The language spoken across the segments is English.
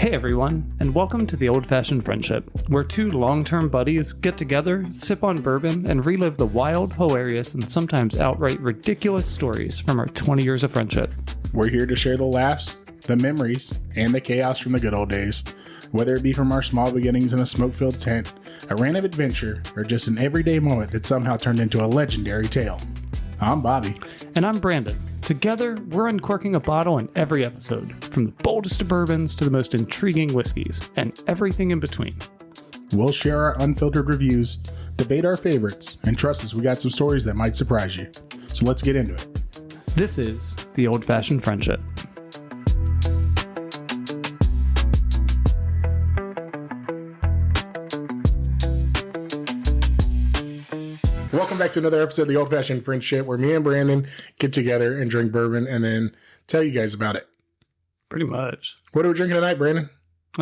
Hey everyone, and welcome to The Old-Fashioned Friendship, where two long-term buddies get together, sip on bourbon, and relive the wild, hilarious, and sometimes outright ridiculous stories from our 20 years of friendship. We're here to share the laughs, the memories, and the chaos from the good old days. Whether it be from our small beginnings in a smoke-filled tent, a random adventure, or just an everyday moment that somehow turned into a legendary tale. I'm Bobby. And I'm Brandon. Together, we're uncorking a bottle in every episode, from the boldest of bourbons to the most intriguing whiskeys, and everything in between. We'll share our unfiltered reviews, debate our favorites, and trust us, we got some stories that might surprise you. So let's get into it. This is The Old-Fashioned Friendship. Welcome back to another episode of The Old-Fashioned Friendship, where me and Brandon get together and drink bourbon and then tell you guys about it. Pretty much. What are we drinking tonight, Brandon?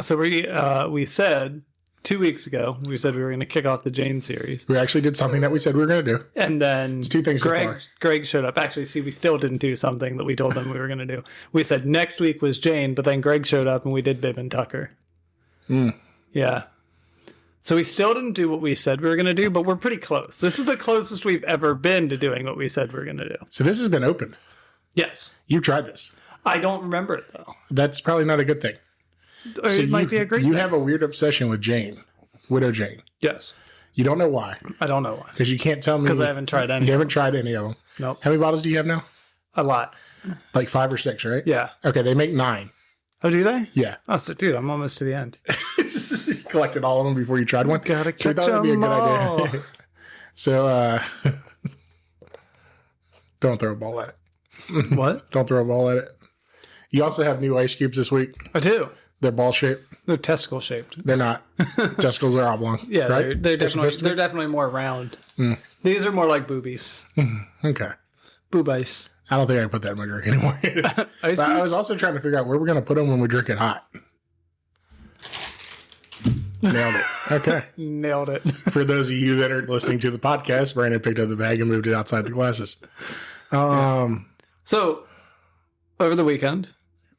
So we said 2 weeks ago, we said we were going to kick off the Jane series. We actually did something that we said we were going to do. And then It's two things so far. Greg showed up. Actually, see, we still didn't do something that we told them we were going to do. We said next week was Jane, but then Greg showed up and we did Bibb and Tucker. Yeah. So we still didn't do what we said we were going to do, but we're pretty close. This is the closest we've ever been to doing what we said we were going to do. So this has been open. Yes. You tried this. I don't remember it, though. That's probably not a good thing. Or So it might be a great You thing. have a weird obsession with Jane, Widow Jane. Yes. You don't know why. I don't know why. Because you can't tell me. Because I haven't tried any. You haven't tried any of them. Nope. How many bottles do you have now? A lot. Like 5 or 6, right? Yeah. Okay, they make 9. Oh, do they? Yeah. Oh, so dude, I'm almost to the end. You collected all of them before you tried one? Gotta So I catch thought it'd be a them good all. idea. So, don't throw a ball at it. What? Don't throw a ball at it. You also have new ice cubes this week. I do. They're ball shaped. They're testicle shaped. They're not. Testicles are oblong. Yeah, right? they're definitely more round. These are more like boobies. Okay. Boob ice. I don't think I can put that in my drink anymore. Ice But I cubes? was also trying to figure out where we're going to put them when we drink it hot. Nailed it. Okay. Nailed it. For those of you that are listening to the podcast, Brandon picked up the bag and moved it outside the glasses. So, over the weekend.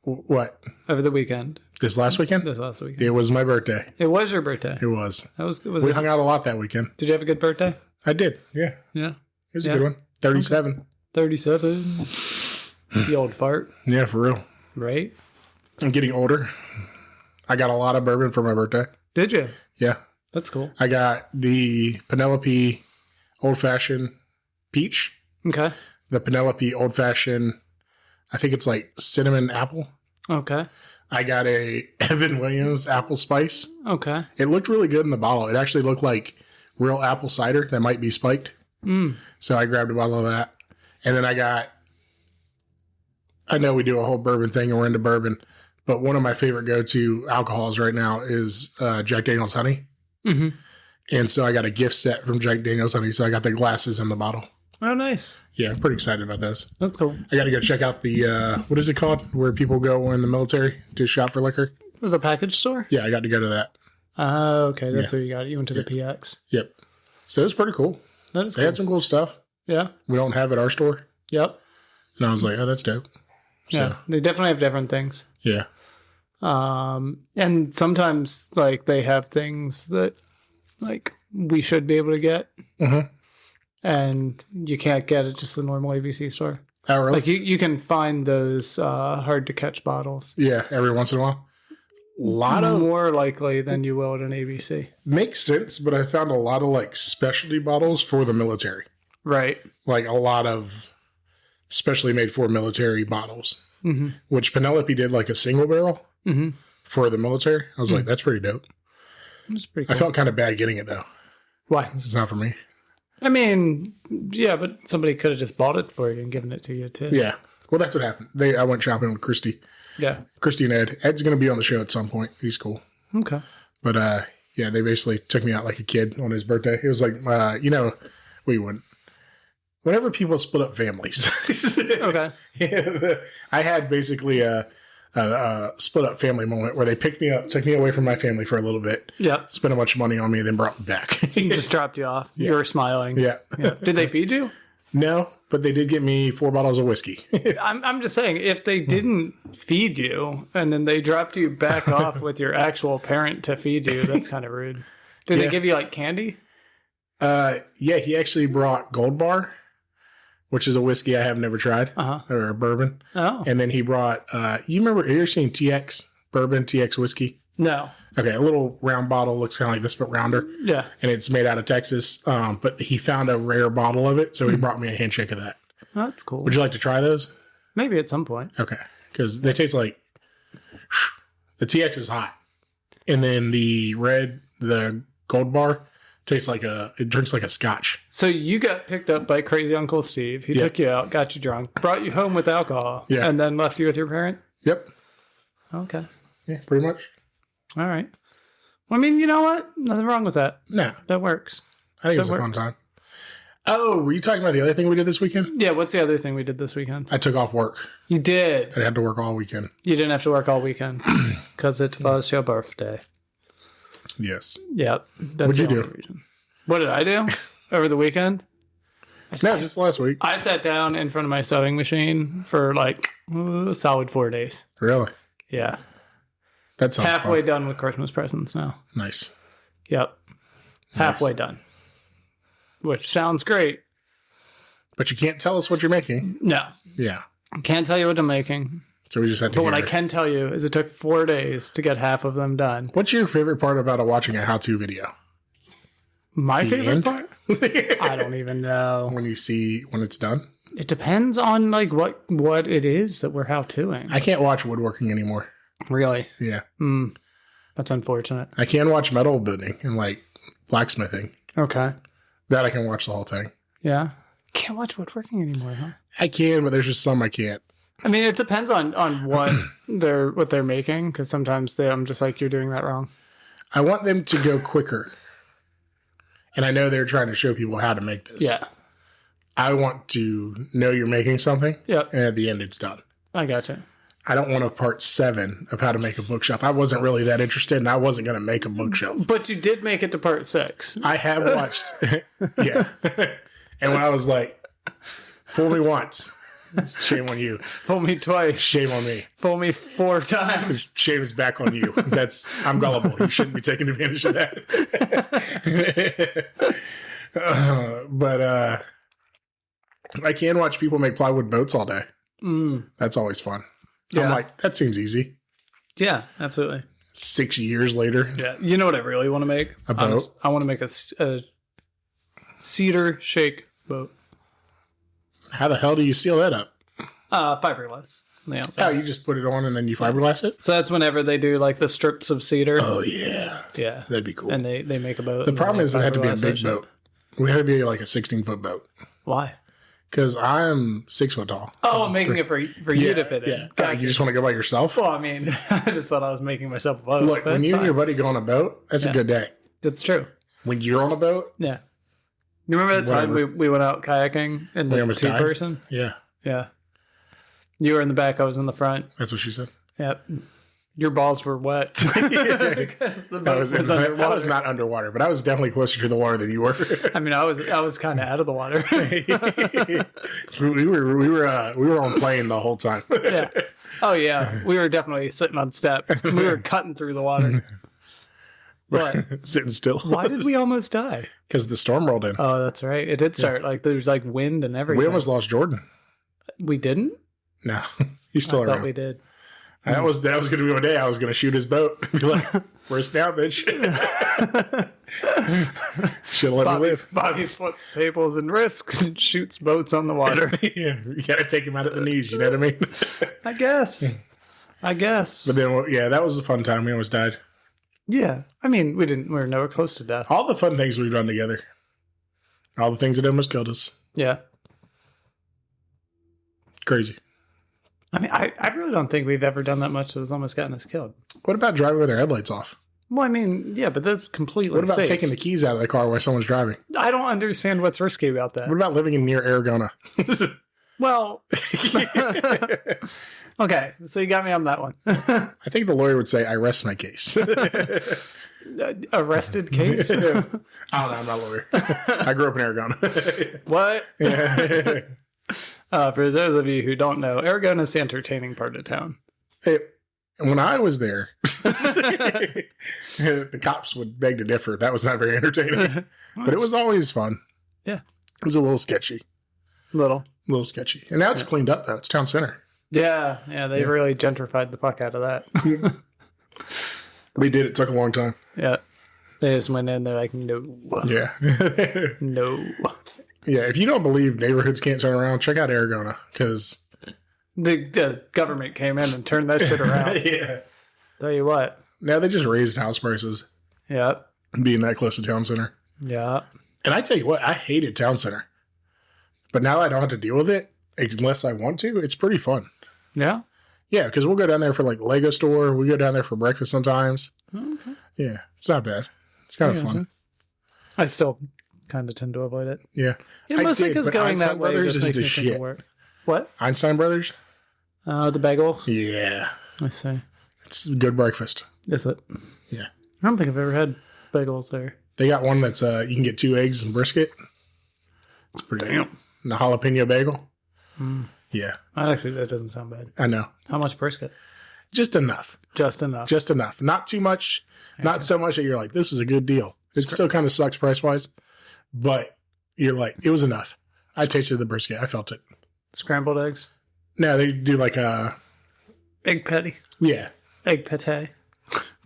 What? Over the weekend. This last weekend? This last weekend. It was my birthday. It was your birthday. It was. Was We it? hung out a lot that weekend. Did you have a good birthday? I did. Yeah. Yeah. It was Yeah. a good one. 37. 37. The old fart, Yeah, for real. right? I'm getting older. I got a lot of bourbon for my birthday. Did you? Yeah. That's cool. I got the Penelope Old Fashioned Peach. Okay. The Penelope Old Fashioned, I think it's like cinnamon apple. Okay. I got a Evan Williams apple spice. Okay. It looked really good in the bottle. It actually looked like real apple cider that might be spiked. So I grabbed a bottle of that. And then I know we do a whole bourbon thing and we're into bourbon, but one of my favorite go-to alcohols right now is Jack Daniel's Honey. Mm-hmm. And so I got a gift set from Jack Daniel's Honey. So I got the glasses in the bottle. Oh, nice. Yeah, I'm pretty excited about those. That's cool. I got to go check out the, what is it called? Where people go in the military to shop for liquor. The package store? Yeah, I got to go to that. Oh, okay. That's where you got it. You went to the PX. Yep. So it was pretty cool. That is They cool. had some cool stuff. Yeah. We don't have at our store. Yep. And I was like, oh, that's dope. So, Yeah. They definitely have different things. yeah. And sometimes like they have things that like we should be able to get, and you can't get at just the normal ABC store. Oh, really? Like you can find those hard to catch bottles. Yeah, every once in a while. A lot of More likely than you will at an ABC. makes sense, but I found a lot of like specialty bottles for the military. Right. Like a lot of specially made for military bottles, which Penelope did like a single barrel for the military. I was like, that's pretty dope. That's pretty I cool. felt kind of bad getting it though. Why? It's not for me. I mean, yeah, but somebody could have just bought it for you and given it to you too. Yeah. Well, that's what happened. I went shopping with Christy. Yeah. Christy and Ed. Ed's going to be on the show at some point. He's cool. Okay. But yeah, they basically took me out like a kid on his birthday. It was like, we wouldn't. Whenever people split up families. Okay. Yeah, I had basically a split up family moment where they picked me up, took me away from my family for a little bit, Yeah. spent a bunch of money on me, then brought me back. Just dropped you off. You were smiling. Yeah. Yeah. Did they feed you? No, but they did get me 4 bottles of whiskey. I'm just saying, if they didn't feed you and then they dropped you back off with your actual parent to feed you, that's kind of rude. Did they give you like candy? Yeah, he actually brought Gold Bar, which is a whiskey I have never tried, or a bourbon. Oh. And then he brought, you remember, have you ever seen TX bourbon, TX whiskey? No. Okay, a little round bottle, looks kind of like this, but rounder. Yeah. And it's made out of Texas, but he found a rare bottle of it, so he brought me a handshake of that. Oh, that's cool. Would you like to try those? Maybe at some point. Okay, because they taste like, the TX is hot. And then the Gold Bar, tastes like it drinks like a scotch. So you got picked up by crazy Uncle Steve. He took you out, got you drunk, brought you home with alcohol, and then left you with your parent? Yep. Okay. Yeah, pretty much. All right. Well, I mean, you know what? Nothing wrong with that. No. That works. I think it was a fun time. Oh, were you talking about the other thing we did this weekend? Yeah, what's the other thing we did this weekend? I took off work. You did? I had to work all weekend. You didn't have to work all weekend because it was your birthday. Yes. Yep. What'd you do? Reason. What did I do over the weekend? No, just last week. I sat down in front of my sewing machine for like a solid 4 days. Really? Yeah. That sounds halfway fun. done with Christmas presents now. Nice. Yep. Halfway done. Which sounds great. But you can't tell us what you're making. No. Yeah. I can't tell you what I'm making. So we just had to But what I can tell you is it took 4 days to get half of them done. What's your favorite part about watching a how-to video? My favorite end? part? I don't even know. When it's done? It depends on like what it is that we're how-toing. I can't watch woodworking anymore. Really? Yeah. That's unfortunate. I can watch metal building and like blacksmithing. Okay. That I can watch the whole thing. Yeah. Can't watch woodworking anymore, huh? I can, but there's just some I can't. I mean, it depends on what they're making, because sometimes I'm just like, you're doing that wrong. I want them to go quicker. And I know they're trying to show people how to make this. Yeah. I want to know you're making something. Yep. And at the end, it's done. I gotcha. I don't want a part 7 of how to make a bookshelf. I wasn't really that interested, and I wasn't going to make a bookshelf. But you did make it to part 6. I have watched. Yeah. And when I was like, fool me once, shame on you. Fool me twice. Shame on me. Fool me 4 times. Shame is back on you. I'm gullible. You shouldn't be taking advantage of that. But I can watch people make plywood boats all day. That's always fun. Yeah. I'm like, that seems easy. Yeah, absolutely. 6 years later. Yeah. You know what I really want to make? A boat? I want to make a cedar shake boat. How the hell do you seal that up? Fiberglass on the outside. Oh, you just put it on and then you fiberglass it? So that's whenever they do like the strips of cedar. Oh, yeah. Yeah. That'd be cool. And they make a boat. The problem is it had to be a big boat. We had to be like a 16-foot boat. Why? Because I'm 6 foot tall. Oh, I'm making it for you to fit in. Yeah. Gotcha. You just want to go by yourself? Well, I mean, I just thought I was making myself a boat. Look, when you and your buddy go on a boat, that's a good day. That's true. When you're on a boat? Yeah. You remember that time we went out kayaking and the 2-person? Yeah. Yeah. You were in the back, I was in the front. That's what she said. Yep. Your balls were wet. Because the boat was underwater. I was not underwater, but I was definitely closer to the water than you were. I mean, I was kind of out of the water. we were on plane the whole time. Yeah. Oh yeah, we were definitely sitting on steps. We were cutting through the water. But sitting still. Why did we almost die? Because the storm rolled in. Oh, that's right. It did start. Like there's like wind and everything. We almost lost Jordan. We didn't? No, he's still around. I thought we did. That was going to be my day. I was going to shoot his boat. Be like, where's now, bitch? Should let me live. Bobby flips tables and risks and shoots boats on the water. Yeah, you got to take him out at the knees. You know what I mean? I guess. But then, yeah, that was a fun time. We almost died. Yeah. I mean, we were never close to death. All the fun things we've done together. All the things that almost killed us. Yeah. Crazy. I mean, I really don't think we've ever done that much that has almost gotten us killed. What about driving with our headlights off? Well, I mean, yeah, but that's completely What about safe. taking the keys out of the car while someone's driving? I don't understand what's risky about that. What about living in near Aragona? Well, okay, so you got me on that one. I think the lawyer would say, I rest my case. Arrested case? I don't know, I'm not a lawyer. I grew up in Aragona. What? For those of you who don't know, Aragon is the entertaining part of town. When I was there, the cops would beg to differ. That was not very entertaining, but it was always fun. Yeah. It was a little sketchy. A little sketchy. And now it's cleaned up, though. It's town center. Yeah. They really gentrified the fuck out of that. They did. It took a long time. Yeah. They just went in there like, no. Yeah. No. Yeah. If you don't believe neighborhoods can't turn around, check out Aragona, because the government came in and turned that shit around. Yeah. Tell you what. Now they just raised house prices. Yeah. Being that close to town center. Yeah. And I tell you what, I hated town center. But now I don't have to deal with it unless I want to. It's pretty fun. Yeah? Yeah, because we'll go down there for like Lego store. We go down there for breakfast sometimes. Okay. Yeah, it's not bad. It's kind of fun. I still kind of tend to avoid it. Yeah. Mostly because going Einstein that way Brothers just is makes the me think shit. of work. What? Einstein Brothers? The bagels? Yeah. I see. It's a good breakfast. Is it? Yeah. I don't think I've ever had bagels there. They got one that's, you can get 2 eggs and brisket. It's pretty good. And a jalapeno bagel. Mm. Yeah. Actually, that doesn't sound bad. I know. How much brisket? Just enough. Just enough. Just enough. Not too much. Not so much that you're like, this is a good deal. It still kind of sucks price-wise. But you're like, it was enough. I tasted the brisket. I felt it. Scrambled eggs? No, they do like a... Egg patty? Yeah. Egg pate?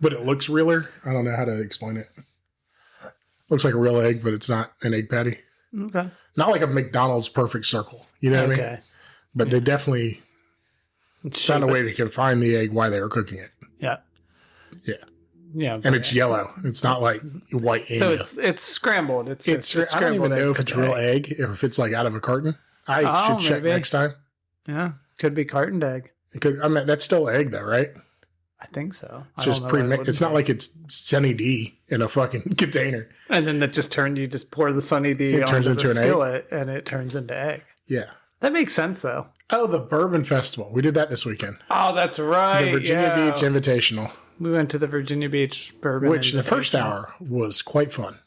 But it looks realer. I don't know how to explain it. Looks like a real egg, but it's not an egg patty. Okay. Not like a McDonald's perfect circle. You know what I mean? But they definitely found a way to confine the egg while they were cooking it. Yeah. Yeah. Yeah. And it's yellow. It's not like white and so yellow. it's scrambled. It's I don't even know if it's real egg, if it's like out of a carton. I should check next time. Yeah. Could be cartoned egg. It could. I mean, that's still egg though, right? I think so. It's just pre-mixed. It's not like it's Sunny D in a fucking container. And then that just you just pour the Sunny D onto the skillet and it turns into egg. Yeah. That makes sense though. Oh, the Bourbon Festival. We did that this weekend. Oh, that's right. The Virginia Beach Invitational. We went to the Virginia Beach Bourbon Which the first hour was quite fun.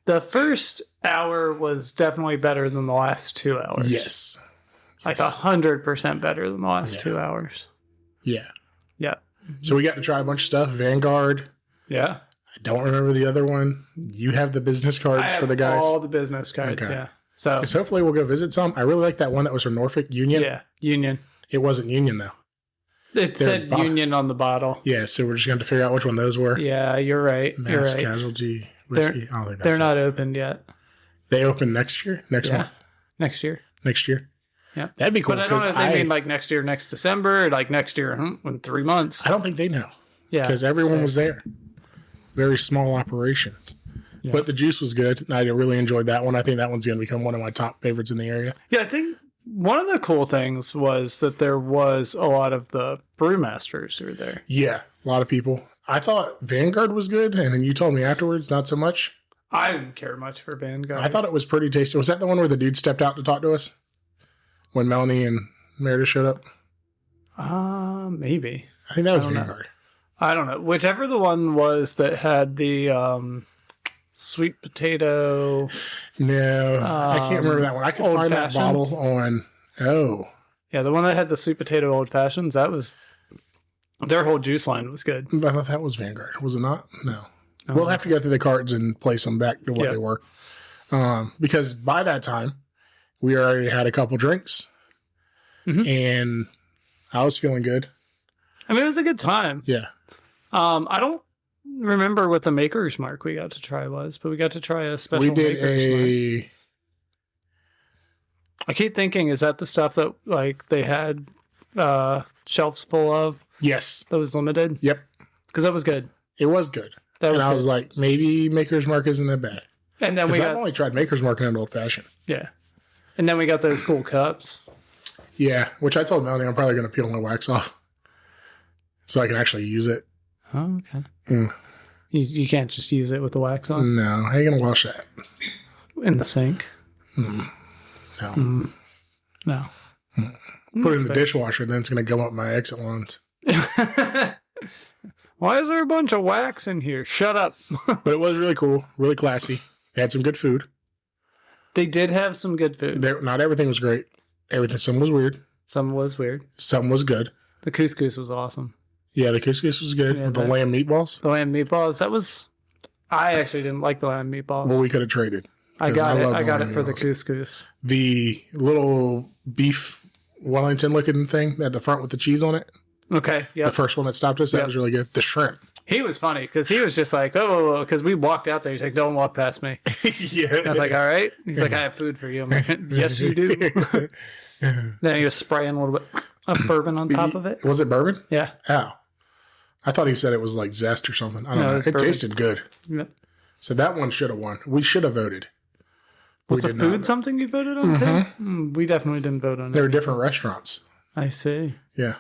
The first hour was definitely better than the last 2 hours. Yes. Like 100% better than the last 2 hours. Yeah. Yeah. So we got to try a bunch of stuff. Vanguard. Yeah. I don't remember the other one. You have the business cards for the guys? All the business cards, yeah. So hopefully we'll go visit some. I really like that one that was from Norfolk Union. Yeah, Union. It wasn't Union, though. It said Union on the bottle. Yeah, so we're just going to figure out which one those were. Yeah, you're right. Mass Casualty Whiskey. I don't think that's they're not opened yet. They open next year? Next month? Next year. Next year? Yeah. That'd be cool. But I don't know if they mean like next year, next December, or like next year in 3 months. I don't think they know. Yeah. Because everyone was there. Very small operation. Yeah. But the juice was good. And I really enjoyed that one. I think that one's going to become one of my top favorites in the area. Yeah, I think one of the cool things was that there was a lot of the brewmasters who were there. Yeah, a lot of people. I thought Vanguard was good, and then you told me afterwards, not so much. I didn't care much for Vanguard. I thought it was pretty tasty. Was that the one where the dude stepped out to talk to us? When Melanie and Meredith showed up? Maybe. I think that was Vanguard. I don't know. Whichever the one was that had the sweet potato. No, I can't remember that one. I could find that bottle on. Oh. Yeah, the one that had the sweet potato old fashions, that was. Their whole juice line was good. I thought that was Vanguard. Was it not? No. We'll have to go through the cards and place them back to what they were. Because by that time, we already had a couple drinks. Mm-hmm. And I was feeling good. I mean, it was a good time. Yeah. I don't remember what the Maker's Mark we got to try was, but we got to try a special Maker's Mark. I keep thinking, is that the stuff that like they had shelves full of? Yes. That was limited? Yep. Because that was good. It was good. I was like, maybe Maker's Mark isn't that bad. And then I've only tried Maker's Mark and Old Fashioned. Yeah. And then we got those cool cups. Yeah. Which I told Melanie I'm probably going to peel my wax off. So I can actually use it. Oh, okay. Mm. You can't just use it with the wax on? No. How are you going to wash that? In the sink? Mm. No. Mm. No. Mm. Put it in the dishwasher, then it's going to gum up my exit lines. Why is there a bunch of wax in here? Shut up. But it was really cool, really classy. They had some good food. They did have some good food. Not everything was great. Everything. Some was weird. Some was weird. Some was good. The couscous was awesome. Yeah, the couscous was good. Yeah, the lamb meatballs. The lamb meatballs. That was. I actually didn't like the lamb meatballs. Well, we could have traded. I got it for the couscous. The little beef Wellington looking thing at the front with the cheese on it. Okay. Yeah. The first one that stopped us. That was really good. The shrimp. He was funny because he was just like, oh, because we walked out there. He's like, don't walk past me. Yeah. I was like, all right. He's like, I have food for you. I'm like, yes, you do. Then he was spraying a little bit of bourbon on top of it. Was it bourbon? Yeah. Oh. I thought he said it was like zest or something. I don't know. It tasted good. Yep. So that one should have won. We should have voted. Was the food something you voted on too? We definitely didn't vote on it. There were different restaurants. I see. Yeah.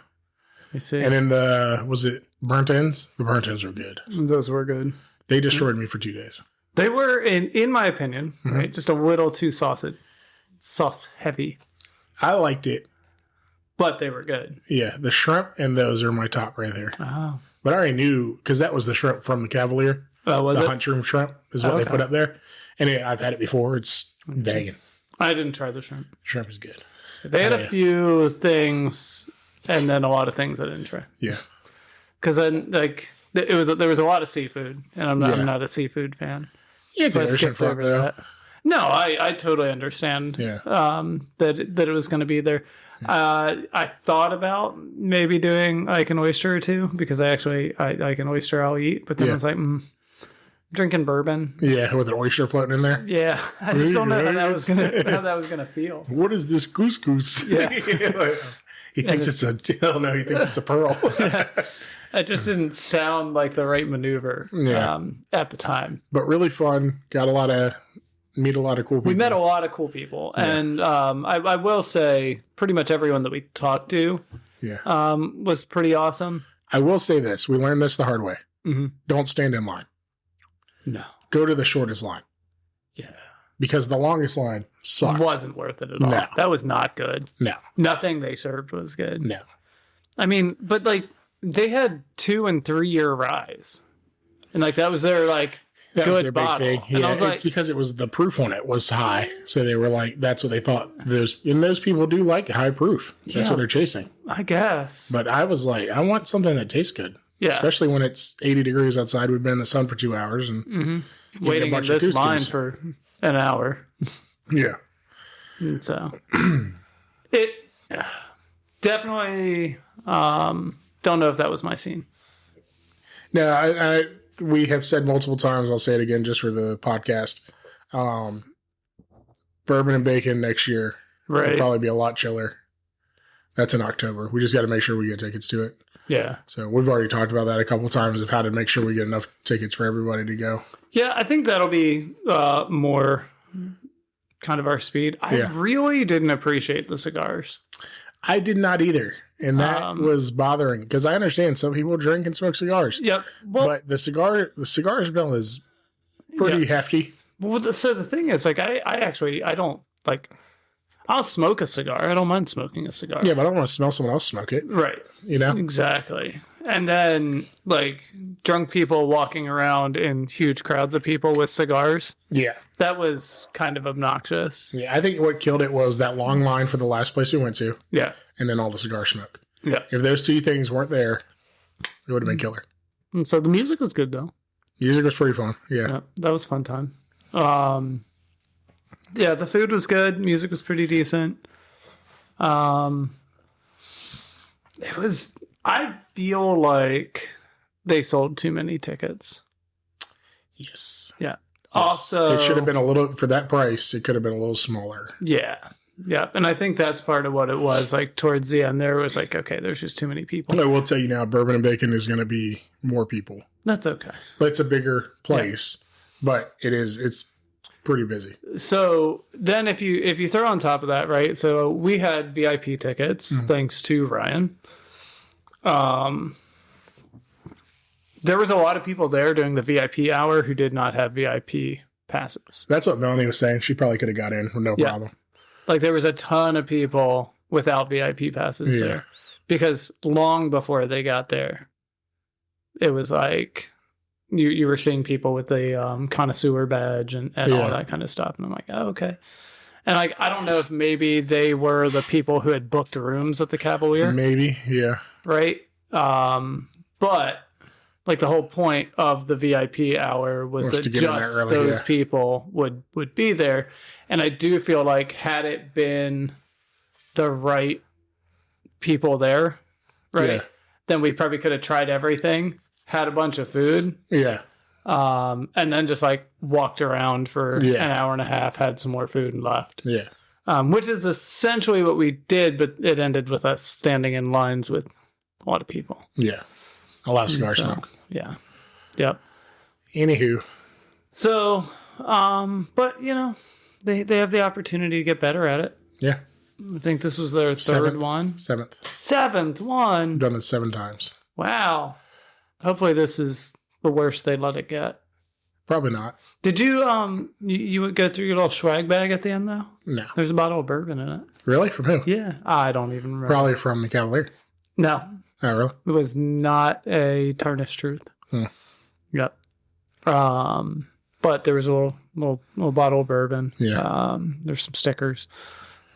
I see. And then was it burnt ends? The burnt ends were good. Those were good. They destroyed me for 2 days. They were, in my opinion, right, just a little too sauce heavy. I liked it. But they were good. Yeah, the shrimp and those are my top right there. Oh. But I already knew, because that was the shrimp from the Cavalier. Oh, was it? The Hunchroom shrimp is what they put up there. And I've had it before. It's banging. I didn't try the shrimp. Shrimp is good. They had a few things, and then a lot of things I didn't try. Yeah. Because then, like, there was a lot of seafood, and I'm not a seafood fan. Yeah, so I skipped over that. No, I totally understand. Yeah. That it was going to be there. I thought about maybe doing like an oyster or two because I like an oyster I'll eat, but then I was like, drinking bourbon. Yeah, with an oyster floating in there. Yeah, I just don't know how that was gonna feel. What is this couscous? Yeah, he thinks it's a. Oh no, he thinks it's a pearl. Yeah. It just didn't sound like the right maneuver. At the time, but really fun. Meet a lot of cool people. We met a lot of cool people, and I will say, pretty much everyone that we talked to, was pretty awesome. I will say this: we learned this the hard way. Mm-hmm. Don't stand in line. No. Go to the shortest line. Yeah. Because the longest line sucked. Wasn't worth it at all. No. That was not good. No. Nothing they served was good. No. I mean, but like they had 2 and 3 year ryes, and like that was their like. That good was their bottle. Big thing. Yeah, it's because it was the proof on it was high, so they were like, that's what they thought. Those people do like high proof. That's what they're chasing, I guess. But I was like, I want something that tastes good. Yeah, especially when it's 80 degrees outside. We've been in the sun for 2 hours and waiting in this line for an hour. Yeah, and so it definitely don't know if that was my scene. No, we have said multiple times, I'll say it again just for the podcast, bourbon and bacon next year will probably be a lot chiller. That's in October. We just got to make sure we get tickets to it. Yeah. So we've already talked about that a couple times of how to make sure we get enough tickets for everybody to go. Yeah, I think that'll be more kind of our speed. I really didn't appreciate the cigars. I did not either. And that was bothering because I understand some people drink and smoke cigars. Yep. Well, but the cigar smell is pretty hefty. Well, so the thing is, like, I don't like. I'll smoke a cigar. I don't mind smoking a cigar. Yeah, but I don't want to smell someone else smoke it. Right. You know? Exactly. And then, like, drunk people walking around in huge crowds of people with cigars. Yeah. That was kind of obnoxious. Yeah, I think what killed it was that long line for the last place we went to. Yeah. And then all the cigar smoke. Yeah. If those two things weren't there, it would have been killer. And so the music was good, though. Music was pretty fun. Yeah. That was a fun time. Yeah, the food was good. Music was pretty decent. It was... I feel like they sold too many tickets. Yes. Yeah. Yes. Also, it should have been a little, for that price, it could have been a little smaller. Yeah. Yeah. And I think that's part of what it was. Like towards the end there, it was like, okay, there's just too many people. I will tell you now, Bourbon and Bacon is going to be more people. That's okay. But it's a bigger place. Yeah. But it's pretty busy. So then if you throw on top of that, right? So we had VIP tickets, thanks to Ryan. There was a lot of people there during the VIP hour who did not have VIP passes. That's what Melanie was saying. She probably could have got in with no problem. Like there was a ton of people without VIP passes there because long before they got there, it was like you were seeing people with the connoisseur badge and all that kind of stuff. And I'm like, oh, okay. And I don't know if maybe they were the people who had booked rooms at the Cavalier. Maybe, yeah. Right? But like the whole point of the VIP hour was that just early, those people would be there. And I do feel like had it been the right people there, right? Then we probably could have tried everything, had a bunch of food. Yeah. And then just like walked around for an hour and a half, had some more food and left. Yeah. Which is essentially what we did, but it ended with us standing in lines with a lot of people. Yeah. A lot of cigar smoke. Yeah. Yep. Anywho. So, but you know, they have the opportunity to get better at it. Yeah. I think this was their third one. Seventh one. I've done it 7 times. Wow. Hopefully this is the worst they let it get. Probably not. Did you you would go through your little swag bag at the end though? No. There's a bottle of bourbon in it. Really? From who? Yeah. I don't even remember. Probably from the Cavalier. No. Oh, really? It was not a tarnished truth. Yep. But there was a little bottle of bourbon. Yeah. There's some stickers,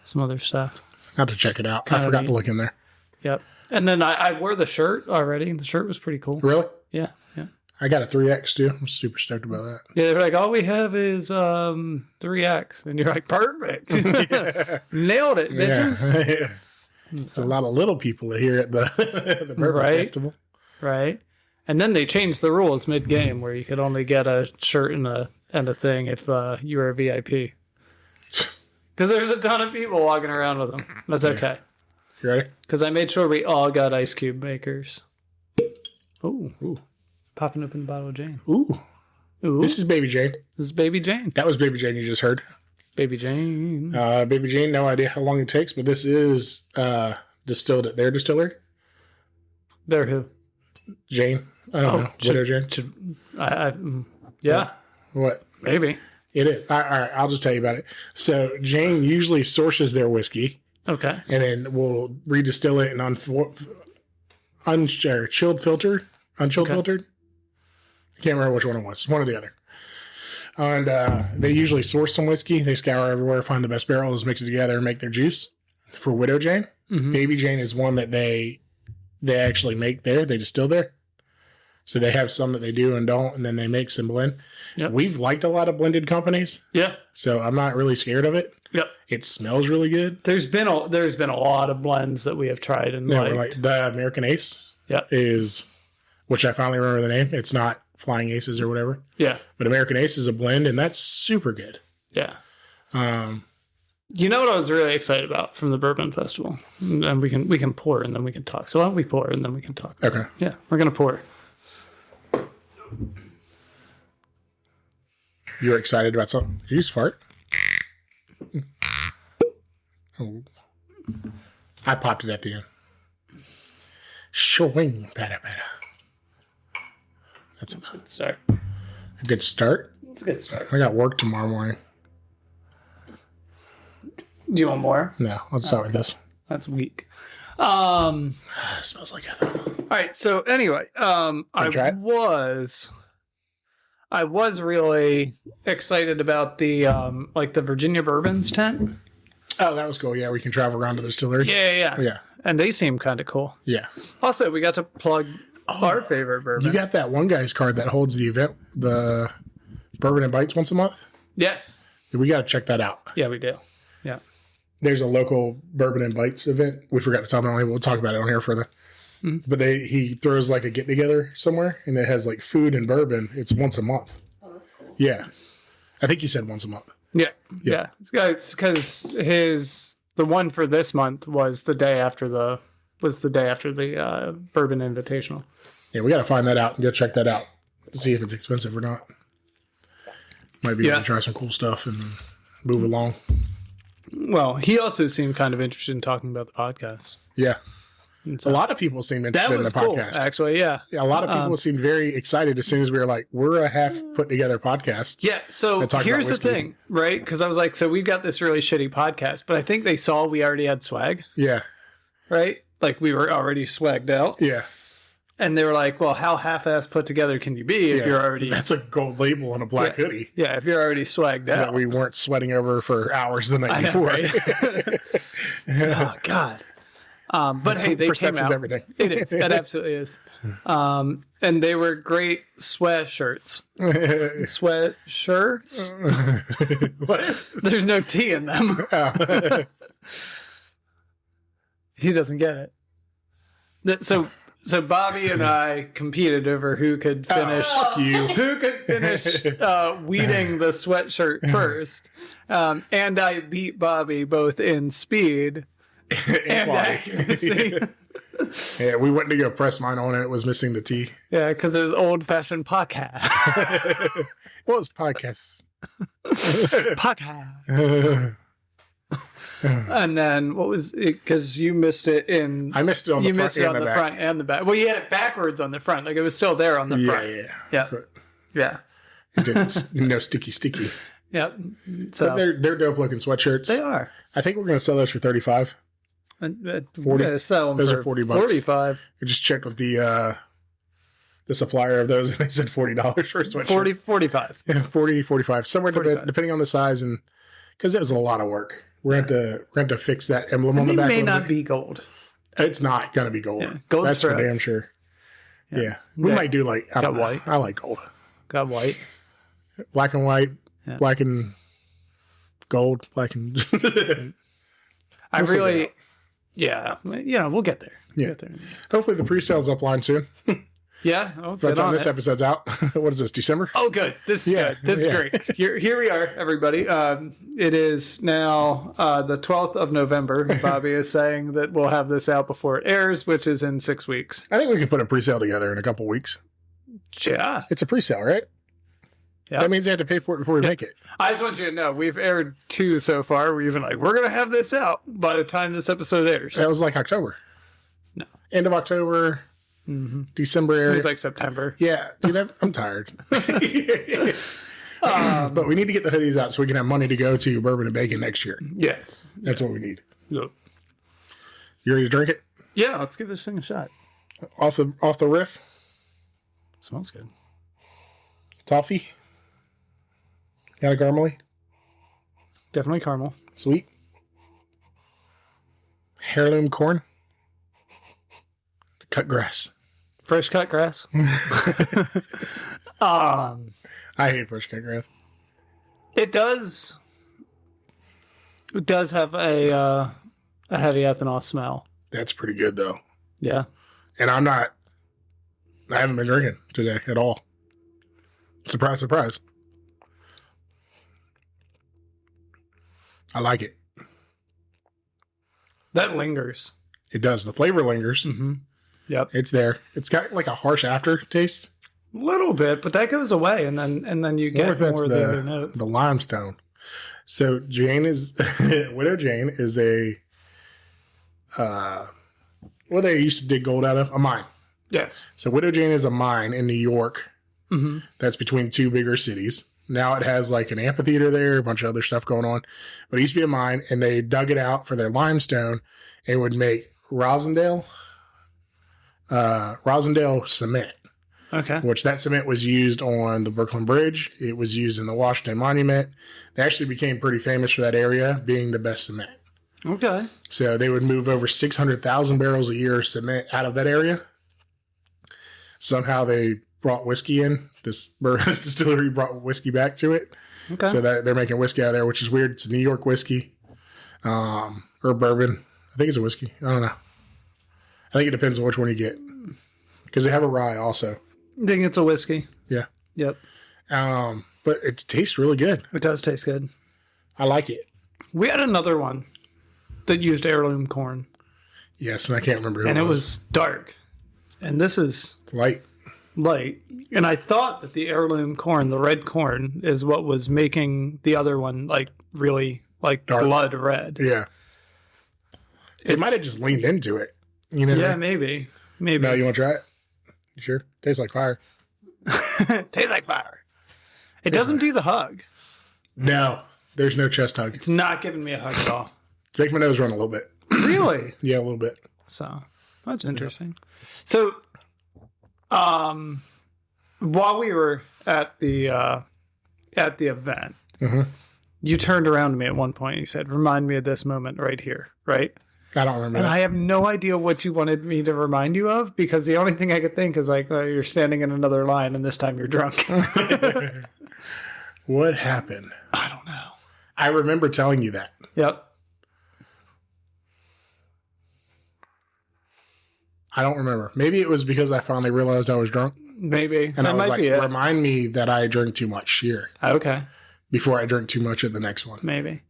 some other stuff. I have to check it out. I forgot to look in there. Yep. And then I wore the shirt already. The shirt was pretty cool. Really? Yeah. Yeah. I got a 3X too. I'm super stoked about that. Yeah, they're like, all we have is 3X. And you're like, perfect. Nailed it, bitches. Yeah. It's a lot of little people here at the Bourbon Festival. Right. And then they changed the rules mid-game where you could only get a shirt and a thing if you were a VIP. Because there's a ton of people walking around with them. That's okay. You ready? Because I made sure we all got ice cube makers. Ooh. Popping open the bottle of Jane. Ooh. This is Baby Jane. This is Baby Jane. That was Baby Jane you just heard. Baby Jane. Baby Jane, no idea how long it takes, but this is distilled at their distillery. Their who? Jane. I don't know. Widow Jane. Yeah. What? Maybe. It is. All right, I'll just tell you about it. So Jane usually sources their whiskey. Okay. And then we'll redistill it in chilled filtered. Unchilled filtered. I can't remember which one it was. One or the other. And they usually source some whiskey. They scour everywhere, find the best barrels, mix it together, and make their juice. For Widow Jane, Baby Jane is one that they actually make there. They distill there. So they have some that they do and don't, and then they make some blend. Yep. We've liked a lot of blended companies. Yeah. So I'm not really scared of it. Yep. It smells really good. There's been a lot of blends that we have tried and liked. Like the American Ace. Yeah. Which I finally remember the name. It's not Flying Aces or whatever. Yeah. But American Ace is a blend, and that's super good. Yeah. You know what I was really excited about from the Bourbon Festival? And we can pour and then we can talk. So why don't we pour and then we can talk? Okay. Yeah, we're going to pour. You're excited about something? Did you just fart? Oh. I popped it at the end. Showing better. That's a good start. A good start? It's a good start. I got work tomorrow morning. Do you want more? No, let's start with this. That's weak. It smells like heaven. All right. So anyway, I was really excited about the the Virginia Bourbons tent. Oh, that was cool. Yeah, we can travel around to the distillery. Yeah. And they seem kind of cool. Yeah. Also, we got to plug our favorite bourbon. You got that one guy's card that holds the event, the Bourbon and Bites once a month? Yes. We got to check that out. Yeah, we do. Yeah. There's a local Bourbon and Bites event. We forgot to tell them. We'll talk about it on here further. Mm-hmm. But he throws like a get together somewhere, and it has like food and bourbon. It's once a month. Oh, that's cool. Yeah, I think he said once a month. Yeah. It's because the one for this month was the day after the Bourbon Invitational. Yeah, we got to find that out and go check that out to see if it's expensive or not. Might be able to try some cool stuff and move along. Well, he also seemed kind of interested in talking about the podcast. Yeah. So, a lot of people seemed interested in the podcast. Cool, actually, yeah. A lot of people seemed very excited as soon as we were like, we're a half put together podcast. Yeah, so here's the thing, right? Because I was like, so we've got this really shitty podcast, but I think they saw we already had swag. Yeah. Right? Like we were already swagged out. Yeah. And they were like, well, how half-ass put together can you be if you're already... That's a gold label on a black hoodie. Yeah, if you're already swagged out. That we weren't sweating over for hours the night before. Right? Oh, God. But hey, they came out. Everything. It is. It absolutely is. And they were great sweatshirts. Sweatshirts? What? There's no T in them. Oh. He doesn't get it. So Bobby and I competed over who could finish weeding the sweatshirt first. And I beat Bobby both in speed and accuracy. Yeah, we went to go press mine on and it was missing the T. Yeah, because it was old-fashioned podcast. What was podcast? Podcast. And then what was it? Because you missed it in. I missed it on the front. You missed it on the front and the back. Well, you had it backwards on the front. Like it was still there on the front. Yeah. Yeah. It didn't, sticky. Yep. So but they're dope looking sweatshirts. They are. I think we're going to sell those for $35. 40. Sell them those for are $40. $45. I just checked with the supplier of those, and they said $40 for a sweatshirt. 45. Yeah, 40, 45, somewhere 45. Depending on the size, and because it was a lot of work. We're going to fix that emblem on the back. It may not be gold. It's not going to be gold. Yeah. Gold's That's for us. damn sure. Yeah. We might do like, I don't know. White. I like gold. Got white. Black and white, Yeah. black and gold, black and... I really... Yeah. We'll get there. Yeah. Hopefully the pre-sale's upline soon. Yeah. By the time this episode's out. What is this, December? Oh, good. This is good. This is great. Here we are, everybody. It is now the 12th of November. Bobby is saying that we'll have this out before it airs, which is in 6 weeks. I think we could put a pre-sale together in a couple weeks. Yeah. It's a pre-sale, right? Yeah. That means they have to pay for it before we make it. I just want you to know, we've aired 2 so far. We're even like, we're going to have this out by the time this episode airs. That was like October. No. End of October, December area. It was like September. Yeah. Dude, I'm tired. But we need to get the hoodies out so we can have money to go to Bourbon and Bacon next year. Yes. That's what we need. Yep. You ready to drink it? Yeah, let's give this thing a shot. Off the riff? Smells good. Toffee? Got a caramely? Definitely caramel. Sweet. Heirloom corn? Cut grass. Fresh cut grass. I hate fresh cut grass. It does have a heavy ethanol smell. That's pretty good though. Yeah. And I haven't been drinking today at all. Surprise, surprise. I like it. That lingers. It does. The flavor lingers. Mm-hmm. Yep. It's there. It's got like a harsh aftertaste. A little bit, but that goes away, and then you get more of the other notes. The limestone. So Widow Jane is a what they used to dig gold out of? A mine. Yes. So Widow Jane is a mine in New York. Mm-hmm. That's between 2 bigger cities. Now it has like an amphitheater there, a bunch of other stuff going on. But it used to be a mine, and they dug it out for their limestone and would make Rosendale cement. Okay. Which that cement was used on the Brooklyn Bridge. It was used in the Washington Monument. They actually became pretty famous for that area being the best cement. Okay. So they would move over 600,000 barrels a year of cement out of that area. Somehow they brought whiskey in. This distillery brought whiskey back to it. Okay. So that they're making whiskey out of there, which is weird. It's New York whiskey, or bourbon. I think it's a whiskey. I don't know. I think it depends on which one you get, because they have a rye also. I think it's a whiskey. Yeah. Yep. But it tastes really good. It does taste good. I like it. We had another one that used heirloom corn. Yes, and I can't remember who and it was. And it was dark. And this is light. And I thought that the heirloom corn, the red corn, is what was making the other one like really like dark. Blood red. Yeah. It might have just leaned into it. You know? Yeah, maybe. No, you want to try it? You sure? Tastes like fire. Tastes like fire. It doesn't do the hug. No, there's no chest hug. It's not giving me a hug at all. Make my nose run a little bit. Really? Yeah, a little bit. So that's interesting. So While we were at the event, Mm-hmm. you turned around to me at one point. You said, "Remind me of this moment right here." Right? I don't remember And that. I have no idea what you wanted me to remind you of, because the only thing I could think is like, you're standing in another line and this time you're drunk. What happened? I don't know. I remember telling you that. Yep. I don't remember. Maybe it was because I finally realized I was drunk. Maybe. And I was might like, be it. remind me that I drink too much here Okay. before I drink too much at the next one. Maybe.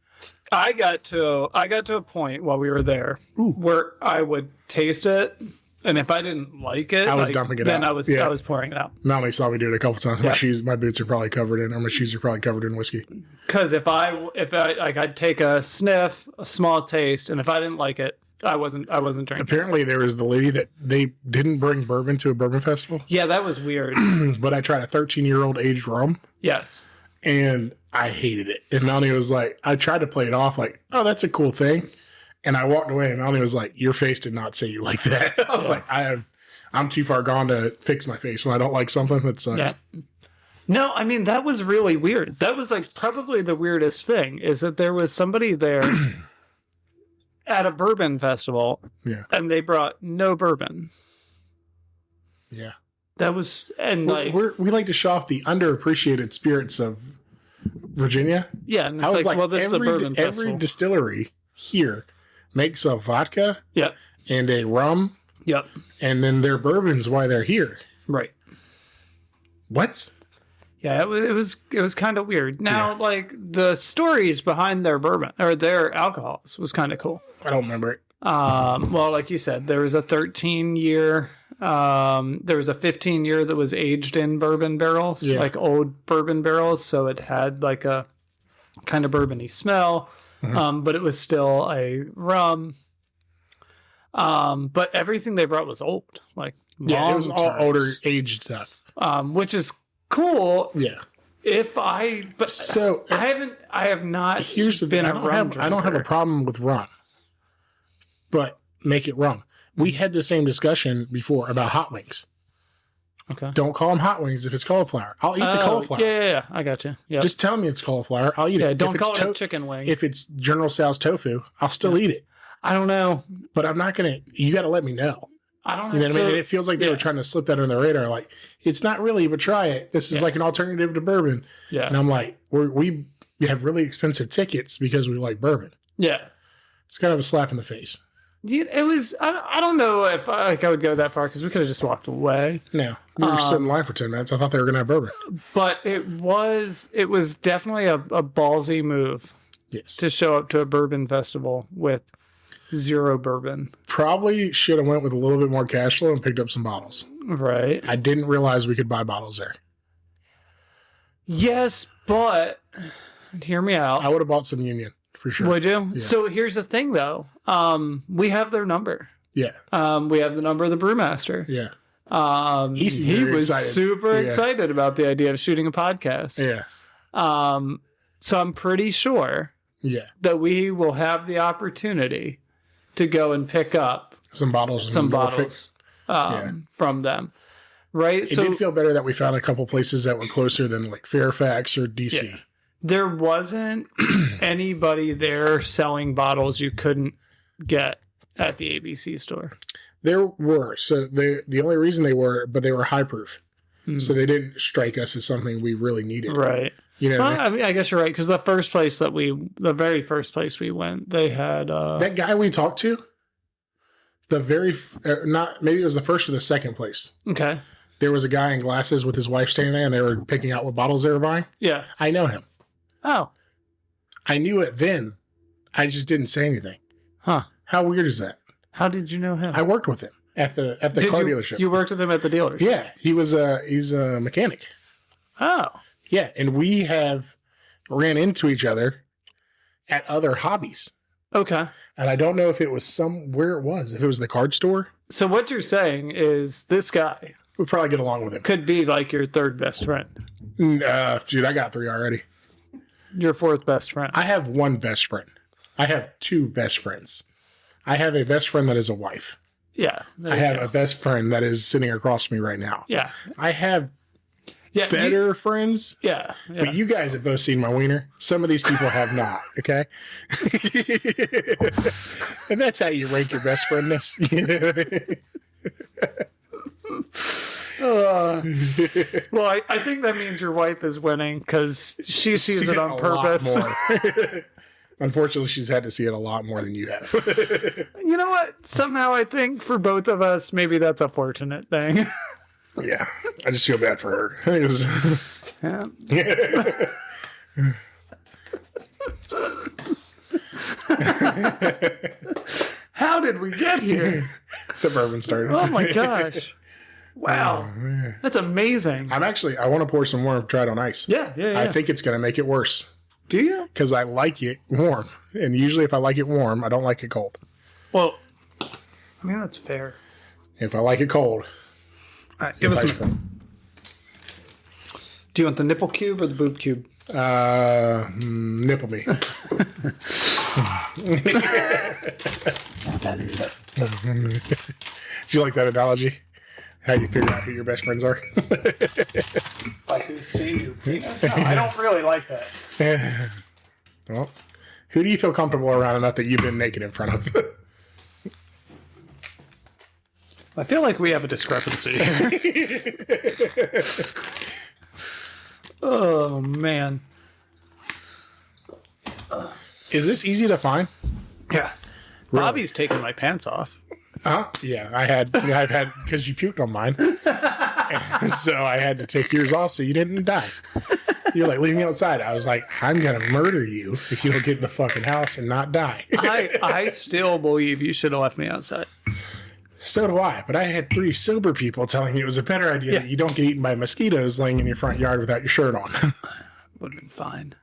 I got to a point while we were there where I would taste it, and if I didn't like it, I was dumping it then out. I was pouring it out. Melanie saw me do it a couple times. Yeah. My boots are probably covered in, or my shoes are probably covered in whiskey. Because if I like, I'd take a sniff, a small taste, and if I didn't like it, I wasn't drinking. Apparently, there was the lady that they didn't bring bourbon to a bourbon festival, Yeah, that was weird. but I tried a 13-year-old aged rum, Yes. and I hated it. And Melanie was like, I tried to play it off like, oh, that's a cool thing. And I walked away, and Melanie was like, your face did not say you like that. I was like, I'm too far gone to fix my face when I don't like something that sucks. Yeah. No, I mean, that was really weird. That was like probably the weirdest thing, is that there was somebody there at a bourbon festival, Yeah. and they brought no bourbon. Yeah. That was, and like, We like to show off the underappreciated spirits of Virginia. yeah, and I it's was like, well, this is a bourbon every festival. distillery here makes a vodka Yep, and a rum, yep, and then their bourbon's why they're here. right. What? Yeah, it was kind of weird. Now, like, the stories behind their bourbon or their alcohols was kind of cool. I don't remember it. Well, like you said, there was a 13-year, there was a 15-year that was aged in bourbon barrels, like old bourbon barrels. So it had like a kind of bourbony smell, but it was still a rum. But everything they brought was old, like Yeah, it was all terms, older aged stuff. which is cool. Yeah. So I have not. Here's the been thing. a rum I don't have a drinker. problem with rum, but make it rum. We had the same discussion before about hot wings. Okay. Don't call them hot wings if it's cauliflower. I'll eat the cauliflower. Yeah, I got you. Yeah. Just tell me it's cauliflower. I'll eat it. Don't if it's call it a chicken wing. If it's General Tso's tofu, I'll still eat it. I don't know. But I'm not going to, you got to let me know. I don't know. You know what I mean? And it feels like they were trying to slip that under the radar. Like, it's not really, but try it. This is like an alternative to bourbon. Yeah. And I'm like, we have really expensive tickets because we like bourbon. Yeah. It's kind of a slap in the face. It was, I don't know if I would go that far, because we could have just walked away. No. We were stood in line for 10 minutes. I thought they were going to have bourbon. But it was definitely a ballsy move Yes. to show up to a bourbon festival with zero bourbon. Probably should have went with a little bit more cash flow and picked up some bottles. Right. I didn't realize we could buy bottles there. Yes, but hear me out. I would have bought some Union for sure. Would you? Yeah. So here's the thing, though. We have their number. Yeah. We have the number of the brewmaster. Yeah. He was excited. super excited about the idea of shooting a podcast. Yeah. So I'm pretty sure that we will have the opportunity to go and pick up Some bottles. from them. Right? It did feel better that we found a couple places that were closer than like Fairfax or DC. Yeah. There wasn't anybody there selling bottles you couldn't get at the ABC store. There were. So the only reason they were high proof. So they didn't strike us as something we really needed. Right. You know, Well, I mean, I guess you're right, because the very first place we went, they had that guy we talked to. Maybe it was the first or the second place. Okay. There was a guy in glasses with his wife standing there, and they were picking out what bottles they were buying. Yeah. I know him. Oh. I knew it then. I just didn't say anything. Huh. How weird is that? How did you know him? I worked with him at the car dealership. You worked with him at the dealership? Yeah, he's a mechanic. Oh. Yeah, and we have ran into each other at other hobbies. Okay. And I don't know if it was where it was. If it was the card store. So what you're saying is this guy We'd probably get along with him. could be like your third best friend. Dude, I got 3 already. Your fourth best friend. I have one best friend. I have 2 best friends. I have a best friend that is a wife. Yeah. I have a best friend that is sitting across from me right now. Yeah. I have better friends. Yeah. But you guys have both seen my wiener. Some of these people have not, okay? And that's how you rank your best friendness. Well, I think that means your wife is winning because she sees it on purpose. Unfortunately, she's had to see it a lot more than you have. You know what? Somehow I think for both of us, maybe that's a fortunate thing. Yeah, I just feel bad for her. Yeah. How did we get here? The bourbon started. Oh my gosh. Wow. Oh, that's amazing. I want to pour some more Dried on Ice. Yeah. I think it's going to make it worse. Do you? Because I like it warm. And usually if I like it warm, I don't like it cold. Well, I mean, that's fair. If I like it cold, all right, give us some. Do you want the nipple cube or the boob cube? Nipple me. Do you like that analogy? How you figure out who your best friends are? Like who's seen your penis? No, I don't really like that. Well, who do you feel comfortable around enough that you've been naked in front of? I feel like we have a discrepancy. Oh, man. Is this easy to find? Yeah. Really? Bobby's taking my pants off. Yeah, I've had, because you puked on mine. So I had to take yours off so you didn't die. You're like, leave me outside. I was like, I'm going to murder you if you don't get in the fucking house and not die. I still believe you should have left me outside. So do I, but I had 3 sober people telling me it was a better idea that you don't get eaten by mosquitoes laying in your front yard without your shirt on. Would have been fine.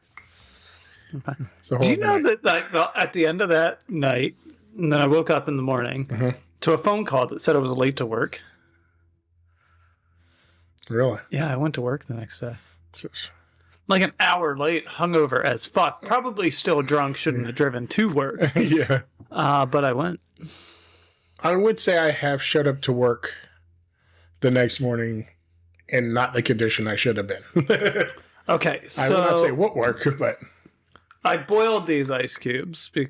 So do you know that at the end of that night, and then I woke up in the morning to a phone call that said I was late to work? Really? Yeah, I went to work the next day. Like an hour late, hungover as fuck. Probably still drunk, shouldn't have driven to work. Yeah. But I went. I would say I have showed up to work the next morning in not the condition I should have been. Okay, so... I would not say what work, but... I boiled these ice cubes. I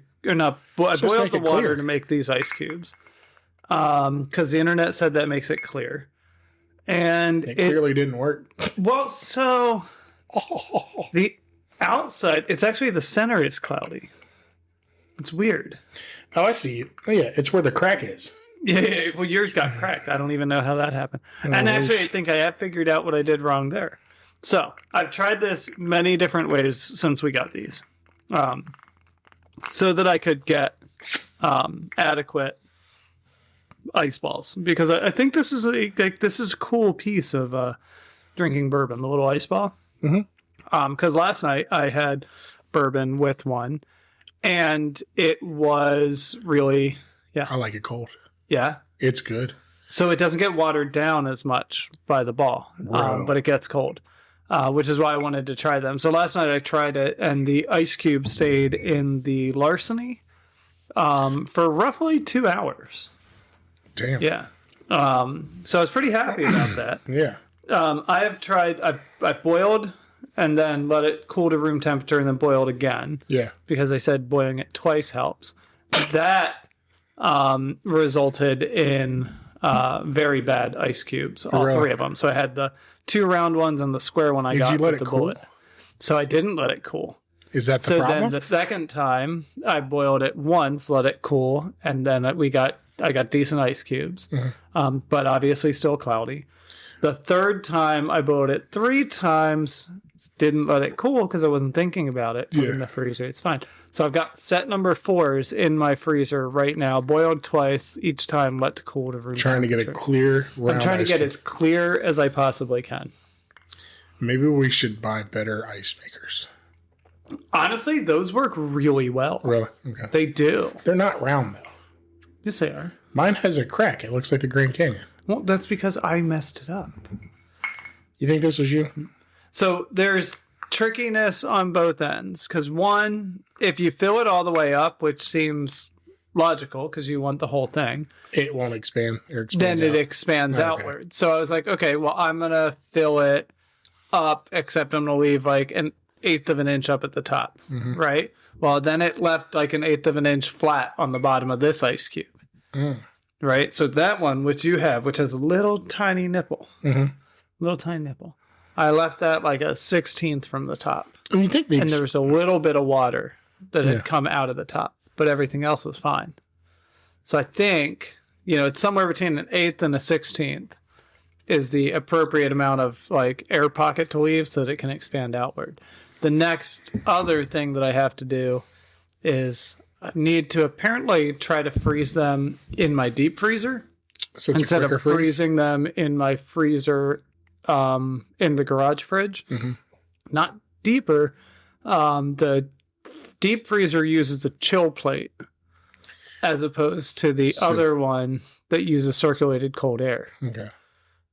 boiled the water to make these ice cubes. Because the internet said that makes it clear. And it clearly didn't work. Well, so... The outside... It's actually the center is cloudy. It's weird. Oh, I see. Oh, yeah. It's where the crack is. Yeah. Well, yours got cracked. I don't even know how that happened. And actually, I think I have figured out what I did wrong there. So I've tried this many different ways since we got these, so that I could get adequate ice balls, because I think this is a cool piece of drinking bourbon, the little ice ball. Because last night I had bourbon with one. And it was really, I like it cold. Yeah. It's good. So it doesn't get watered down as much by the ball, but it gets cold, which is why I wanted to try them. So last night I tried it, and the ice cube stayed in the larceny for roughly 2 hours. Damn. Yeah. So I was pretty happy about that. Yeah. I've boiled and then let it cool to room temperature and then boiled again. Yeah. Because they said boiling it twice helps. That resulted in very bad ice cubes, all 3 of them. So I had the 2 round ones and the square one I got with the bullet. So I didn't let it cool. Is that the problem? So then the second time I boiled it once, let it cool, and then I got decent ice cubes, but obviously still cloudy. The third time I boiled it 3 times, didn't let it cool because I wasn't thinking about it. Put it in the freezer. It's fine. So I've got set number 4s in my freezer right now, boiled twice, each time let cool to room temperature. To get a clear round I'm trying to get as clear as I possibly can. Maybe we should buy better ice makers. Honestly, those work really well. Really? Okay. They do. They're not round, though. Yes, they are. Mine has a crack. It looks like the Grand Canyon. Well, that's because I messed it up. You think this was you? So there's trickiness on both ends. Because one, if you fill it all the way up, which seems logical because you want the whole thing. It won't expand. Then it expands outward. So I was like, okay, well, I'm going to fill it up, except I'm going to leave like an 1/8 of an inch up at the top, right? Well, then it left like an 1/8 of an inch flat on the bottom of this ice cube, right? So that one, which you have, which has a little tiny nipple, little tiny nipple, I left that like a 1/16 from the top. And you think and there was a little bit of water that had come out of the top, but everything else was fine. So I think, it's somewhere between an 1/8 and a 1/16 is the appropriate amount of like air pocket to leave so that it can expand outward. The next other thing that I have to do is I need to apparently try to freeze them in my deep freezer instead of freezing them in my freezer in the garage fridge. Not deeper. The deep freezer uses a chill plate as opposed to the other one that uses circulated cold air. Okay.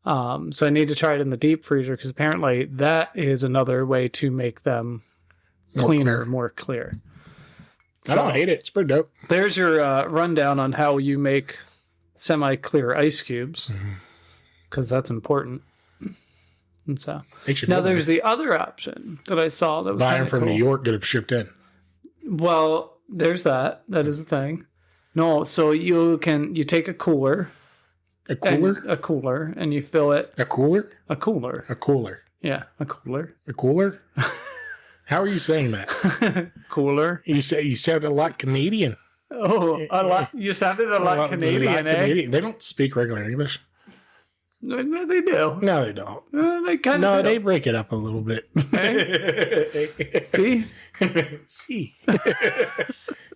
So I need to try it in the deep freezer because apparently that is another way to make them cleaner, more clear. I don't hate it. It's pretty dope. There's your rundown on how you make semi-clear ice cubes because that's important. And so now there's the other option that I saw that was buy them from New York, get them shipped in. Well, there's that. That is a thing. No, so you take a cooler. A cooler? A cooler, and you fill it. A cooler? A cooler. A cooler. Yeah, a cooler. A cooler? How are you saying that? Cooler. You sounded a lot Canadian. Oh, a lot. You sounded a lot Canadian, eh? Canadian. They don't speak regular English. No, they do. No, they don't. They kind of. No, they break it up a little bit. See? See.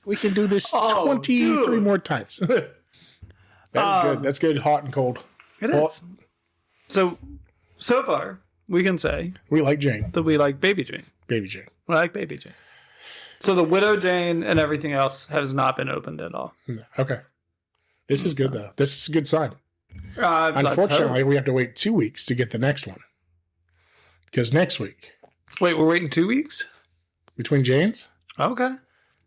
We can do this 23 more times. That's good. That's good. Hot and cold. It is. So far, we can say we like Jane. That we like Baby Jane. Baby Jane. We like Baby Jane. So the Widow Jane and everything else has not been opened at all. Okay. This is good, though. This is a good sign. Unfortunately, we have to wait 2 weeks to get the next one. Because next week. Wait, we're waiting 2 weeks? Between Janes? Okay.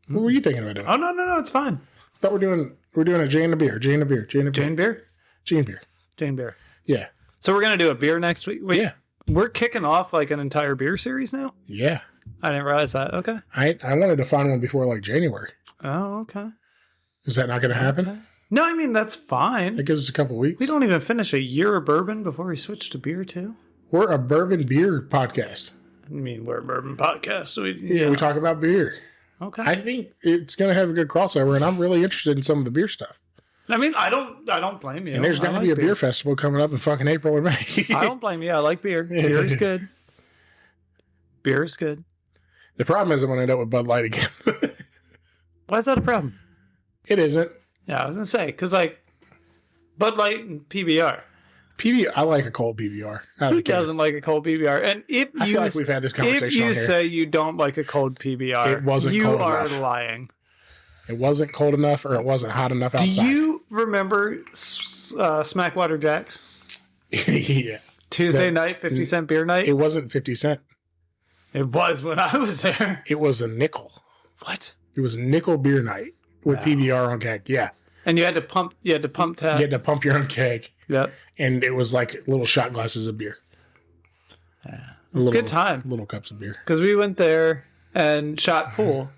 What were you thinking about doing? Oh, no, it's fine. I thought we're doing a Jane and a beer. Jane and beer. Jane and beer. Jane beer? Jane beer. Jane beer. Yeah. So we're going to do a beer next week? Wait, yeah. We're kicking off like an entire beer series now? Yeah. I didn't realize that. Okay. I wanted to find one before like January. Oh, okay. Is that not going to happen? Okay. No, I mean, that's fine. It gives us a couple weeks. We don't even finish a year of bourbon before we switch to beer, too. We're a bourbon beer podcast. I mean, we're a bourbon podcast. So we talk about beer. Okay. I think it's going to have a good crossover, and I'm really interested in some of the beer stuff. I mean, I don't blame you. And there's going to be a beer festival coming up in fucking April or May. I don't blame you. I like beer. Beer is good. Beer is good. The problem is I'm going to end up with Bud Light again. Why is that a problem? It isn't. Yeah, I was going to say, because like Bud Light and PBR. I like a cold PBR. Who doesn't like a cold PBR? And I feel like we've had this conversation if you say you don't like a cold PBR, it wasn't cold enough. You are lying. It wasn't cold enough or it wasn't hot enough outside. Do you remember Smackwater Jacks? Yeah. Tuesday night, 50-cent beer night? It wasn't 50 cents. It was when I was there. It was a nickel. What? It was a nickel beer night with PBR on keg. Yeah. And you had to pump tap. You had to pump your own keg. Yep. And it was like little shot glasses of beer. Yeah. It was a good time. Little cups of beer. Because we went there and shot pool.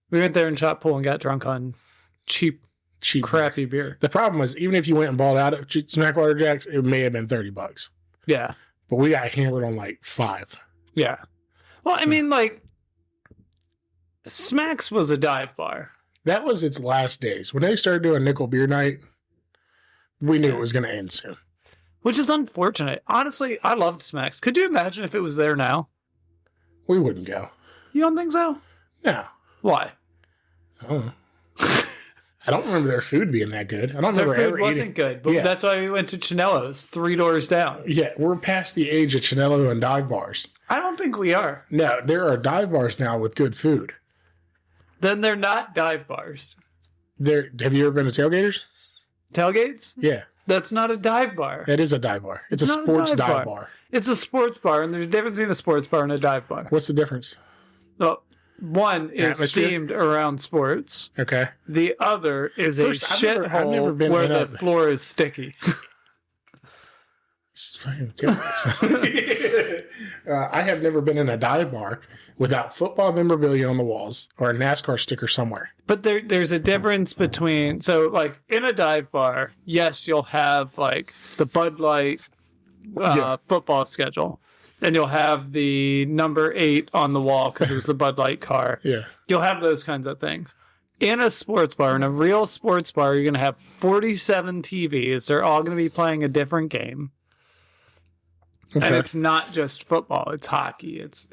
We went there and shot pool and got drunk on cheap crappy beer. The problem was, even if you went and bought out at Smackwater Jacks, it may have been $30. Yeah. But we got hammered on like 5. Yeah. Well, I mean, like, Smacks was a dive bar. That was its last days. When they started doing nickel beer night, we knew it was going to end soon. Which is unfortunate. Honestly, I loved Smacks. Could you imagine if it was there now? We wouldn't go. You don't think so? No. Why? I don't know. I don't remember their food being that good. I don't remember their food wasn't good, but that's why we went to Chinello's 3 doors down. Yeah, we're past the age of Chinello and dive bars. I don't think we are. No, there are dive bars now with good food. Then they're not dive bars. Have you ever been to Tailgaters? Tailgates? Yeah. That's not a dive bar. It is a dive bar. It's a sports dive bar. It's a sports bar, and there's a difference between a sports bar and a dive bar. What's the difference? Well, one is Atmosphere? themed around sports. Okay. The other is First, a I've never shithole been where in the a- floor is sticky. It's fucking terrible. I have never been in a dive bar without football memorabilia on the walls or a NASCAR sticker somewhere. But there's a difference between, so like in a dive bar, yes, you'll have like the Bud Light football schedule, and you'll have the number 8 on the wall because it was the Bud Light car. Yeah. You'll have those kinds of things. In a sports bar, in a real sports bar, you're going to have 47 TVs. They're all going to be playing a different game. Okay. And it's not just football, it's hockey. It's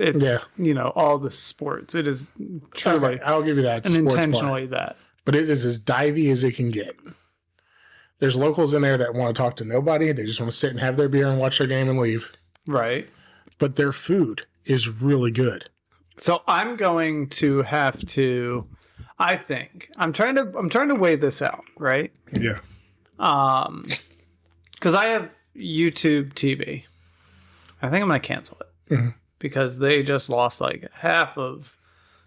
all the sports. It is truly Okay, I'll give you that. and Sports intentionally bar. that. But it is as divey as it can get. There's locals in there that want to talk to nobody. They just want to sit and have their beer and watch their game and leave. Right. But their food is really good. So I'm going to have to, I think I'm trying to weigh this out, right? Yeah. Because I have YouTube TV. I think I'm going to cancel it because they just lost like half of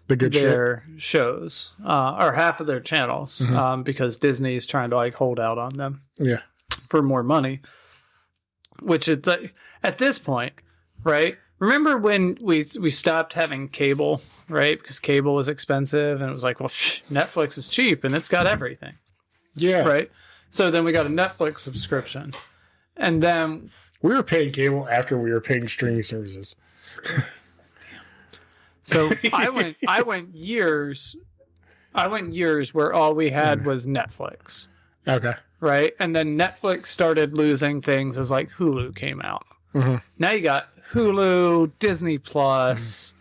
The good their shows or half of their channels because Disney is trying to like hold out on them Yeah. for more money, which it's at this point, right? Remember when we stopped having cable, right? Because cable was expensive and it was like, well, Netflix is cheap and it's got everything. Yeah. Right. So then we got a Netflix subscription and then We were paying cable after we were paying streaming services. so I went years where all we had was Netflix. Okay. Right. And then Netflix started losing things as like Hulu came out. Mm-hmm. Now you got Hulu, Disney Plus,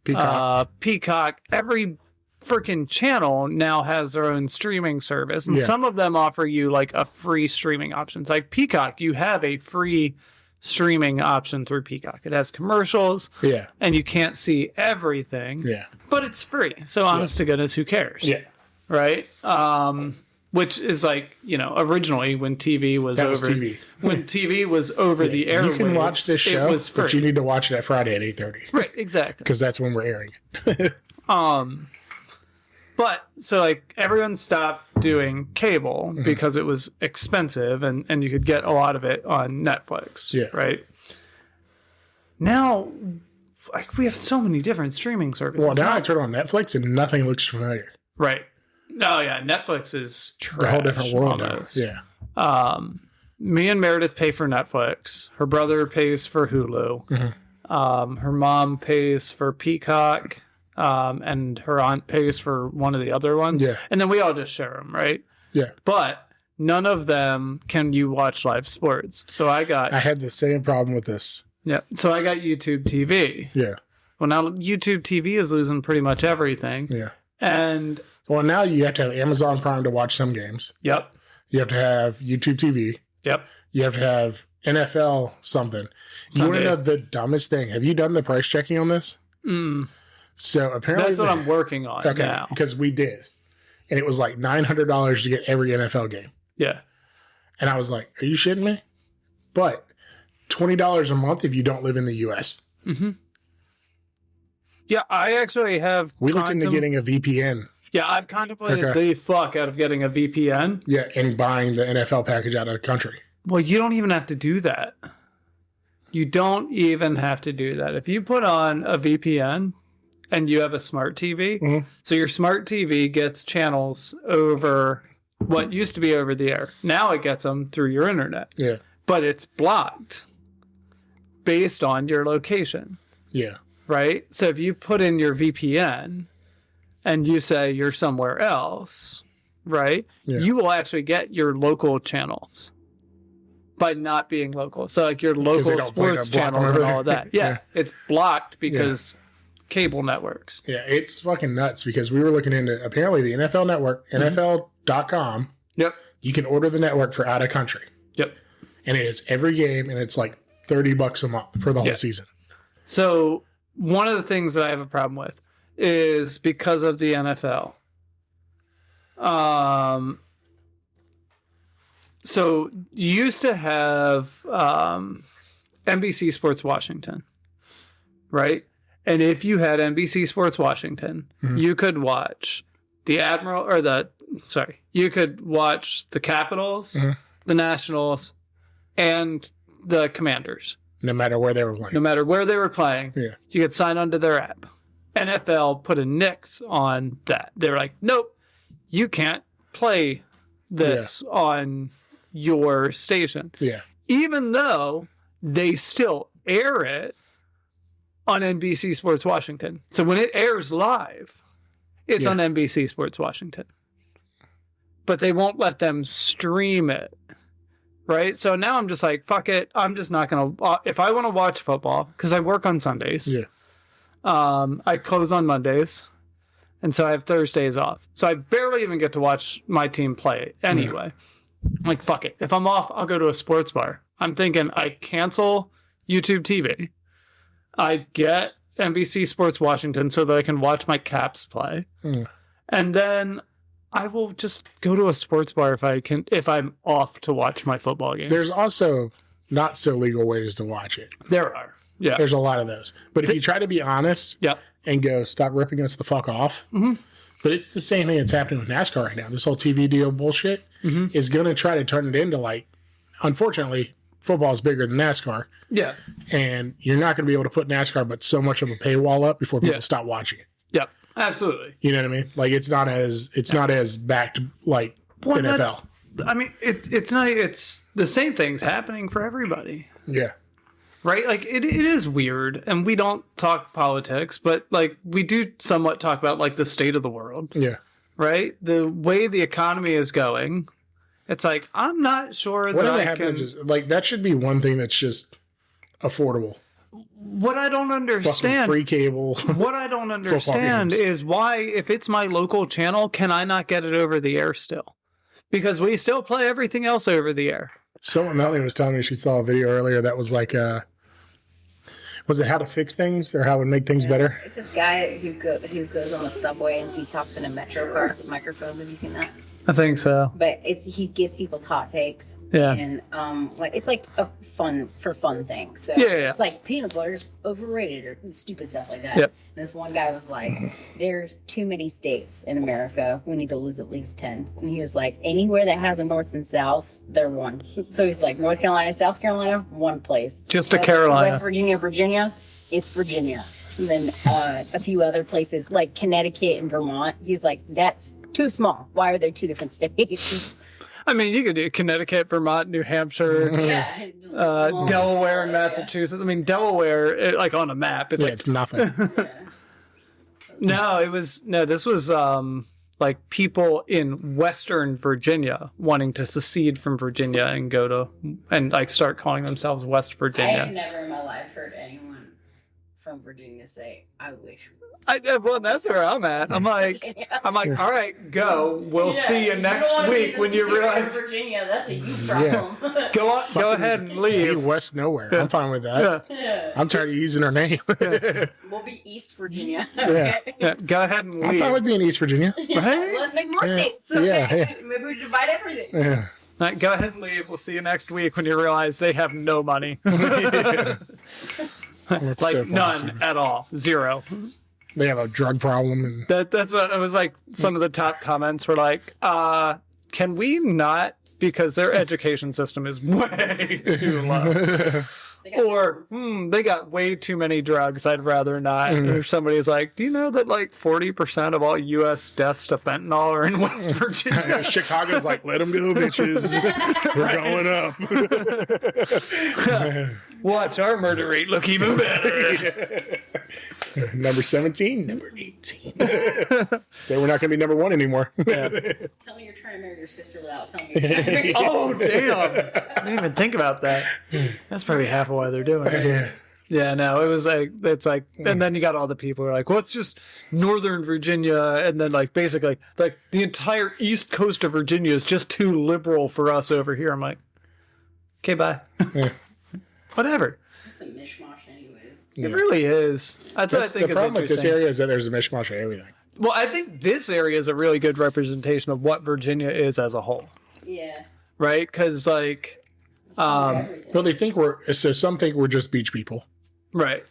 Peacock. Every freaking channel now has their own streaming service. And some of them offer you like a free streaming option. It's like Peacock, you have a free streaming option through Peacock. It has commercials. Yeah. And you can't see everything. Yeah. But it's free. So honest to goodness, who cares? Yeah. Right? Which is like, originally when TV was TV. When TV was over the airwaves, You can watch this show, it was free. but you need to watch it at Friday at 8:30. Right, exactly. Because that's when we're airing it. But so like everyone stopped doing cable because it was expensive and you could get a lot of it on Netflix. Yeah. Right. Now, like we have so many different streaming services. Well, now I turn on Netflix and nothing looks familiar. Right. Oh yeah, Netflix is trash. A whole different world now. almost. Yeah. Me and Meredith pay for Netflix. Her brother pays for Hulu. Her mom pays for Peacock. And her aunt pays for one of the other ones. Yeah. And then we all just share them, right? Yeah. But none of them can you watch live sports. So I had the same problem with this. Yeah. So I got YouTube TV. Yeah. Well, now YouTube TV is losing pretty much everything. Yeah. And well, now you have to have Amazon Prime to watch some games. Yep. You have to have YouTube TV. Yep. You have to have NFL something. You want to know the dumbest thing? Have you done the price checking on this? So apparently that's what I'm working on now. Because we did. And it was like $900 to get every NFL game. Yeah. And I was like, are you shitting me? But $20 a month if you don't live in the U.S. Yeah, I actually have. We looked into getting a VPN. Yeah, I've contemplated the fuck out of getting a VPN. Yeah, and buying the NFL package out of the country. Well, you don't even have to do that. You don't even have to do that. If you put on a VPN and you have a smart TV, so your smart TV gets channels over what used to be over the air. Now it gets them through your internet. Yeah. But it's blocked based on your location. Yeah. Right? So if you put in your VPN and you say you're somewhere else, right? Yeah. You will actually get your local channels by not being local. So like your local sports channels and all of that. Yeah. It's blocked because cable networks. Yeah, it's fucking nuts because we were looking into apparently the NFL network, NFL.com. Yep. You can order the network for out of country. Yep. And it is every game and it's like $30 a month for the whole season. So one of the things that I have a problem with is because of the NFL. So you used to have NBC Sports Washington, right? And if you had NBC Sports Washington, you could watch you could watch the Capitals, the Nationals, and the Commanders. No matter where they were playing. Yeah. You could sign onto their app. NFL put a nix on that. They were like, nope, you can't play this on your station. Yeah. Even though they still air it on NBC Sports Washington. So when it airs live, it's on NBC Sports Washington. But they won't let them stream it. Right? So now I'm just like, fuck it. I'm just not going to... If I want to watch football, because I work on Sundays. Yeah. I close on Mondays. And so I have Thursdays off. So I barely even get to watch my team play anyway. I'm like, fuck it. If I'm off, I'll go to a sports bar. I'm thinking I cancel YouTube TV. I get NBC Sports Washington so that I can watch my Caps play. And then I will just go to a sports bar if I'm off to watch my football games. There's also not so legal ways to watch it. There are. Yeah. There's a lot of those. But if you try to be honest and go, stop ripping us the fuck off. But it's the same thing that's happening with NASCAR right now. This whole TV deal bullshit is going to try to turn it into like, unfortunately, football is bigger than NASCAR. Yeah. And you're not going to be able to put NASCAR but so much of a paywall up before people stop watching it. Yeah, absolutely. You know what I mean? Like it's not as backed like NFL. I mean, it's the same thing's happening for everybody. Yeah. Right? Like it is weird, and we don't talk politics, but like we do somewhat talk about like the state of the world. Yeah. Right? The way the economy is going, it's like I'm not sure whatever that happens is like that should be one thing that's just affordable. What I don't understand, fucking free cable. What I don't understand is why, if it's my local channel, can I not get it over the air still? Because we still play everything else over the air. Someone Melanie was telling me she saw a video earlier that was like, was it how to fix things or how to make things better? It's this guy who goes on the subway and he talks in a metro car with microphones. Have you seen that? I think so. But he gets people's hot takes. Yeah. And like it's like a fun thing. So yeah. it's like peanut butter's overrated or stupid stuff like that. Yep. And this one guy was like, there's too many states in America. We need to lose at least 10. And he was like, anywhere that has a north and south, they're one. So he's like, North Carolina, South Carolina, one place. Just a Carolina. West Virginia, Virginia, it's Virginia. And then a few other places like Connecticut and Vermont. He's like, that's too small. Why are there two different states? I mean, you could do Connecticut, Vermont, New Hampshire, Delaware, and Massachusetts. I mean, Delaware, like on a map, it's nothing. This was like people in Western Virginia wanting to secede from Virginia and go to and like start calling themselves West Virginia. I have never in my life heard anyone from Virginia say, "I wish." Well, that's where I'm at. I'm like, all right, go. We'll see you next week when you realize Virginia. That's a you problem. Yeah. Go ahead and leave. Hey, West nowhere. I'm fine with that. Yeah. I'm tired of using our name. We'll be East Virginia. Yeah. Go ahead and leave. I'm fine with being East Virginia. Right? Let's make more states. So maybe we divide everything. Yeah. All right, go ahead and leave. We'll see you next week when you realize they have no money. Like so none at all. Zero. They have a drug problem. And That's what it was like. Some of the top comments were like, can we not, because their education system is way too low. Or, they got way too many drugs. I'd rather not. Or somebody's like, do you know that like 40% of all U.S. deaths to fentanyl are in West Virginia? Chicago's like, let them go, bitches. We're going up. Watch our murder rate look even better. Number 17, number 18. Say we're not going to be number 1 anymore. Tell me you're trying to marry your sister without telling me you're trying to marry Oh, damn. I didn't even think about that. That's probably half of why they're doing it. Yeah, no, it was like, it's like, and then you got all the people who are like, well, it's just Northern Virginia. And then like, basically, like the entire East Coast of Virginia is just too liberal for us over here. I'm like, okay, bye. Whatever. It's a mishmash anyways. It really is. That's what I think the is problem with this interesting. area is that there's a mishmash of everything. Well, I think this area is a really good representation of what Virginia is as a whole. Yeah. Right? Because like, Well, they think some think we're just beach people. right.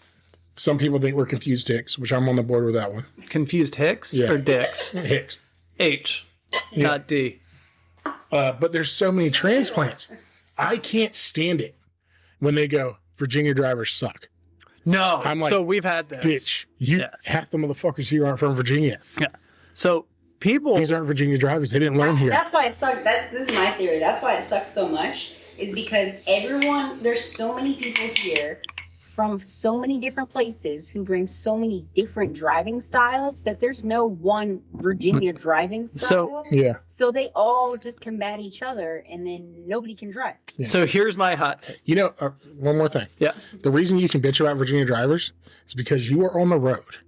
Some people think we're confused hicks, which I'm on the board with that one. Confused Hicks or Dicks? Hicks. H, not D. But there's so many transplants. I can't stand it when they go, Virginia drivers suck. No, I'm like, so we've had this. Bitch, half the motherfuckers here aren't from Virginia. Yeah. So These aren't Virginia drivers. They didn't learn here. That's why it sucks. This is my theory. That's why it sucks so much, is because there's so many people here from so many different places who bring so many different driving styles that there's no one Virginia driving style. So they all just combat each other, and then nobody can drive. Yeah. So here's my hot take. You know, one more thing. Yeah. The reason you can bitch about Virginia drivers is because you are on the road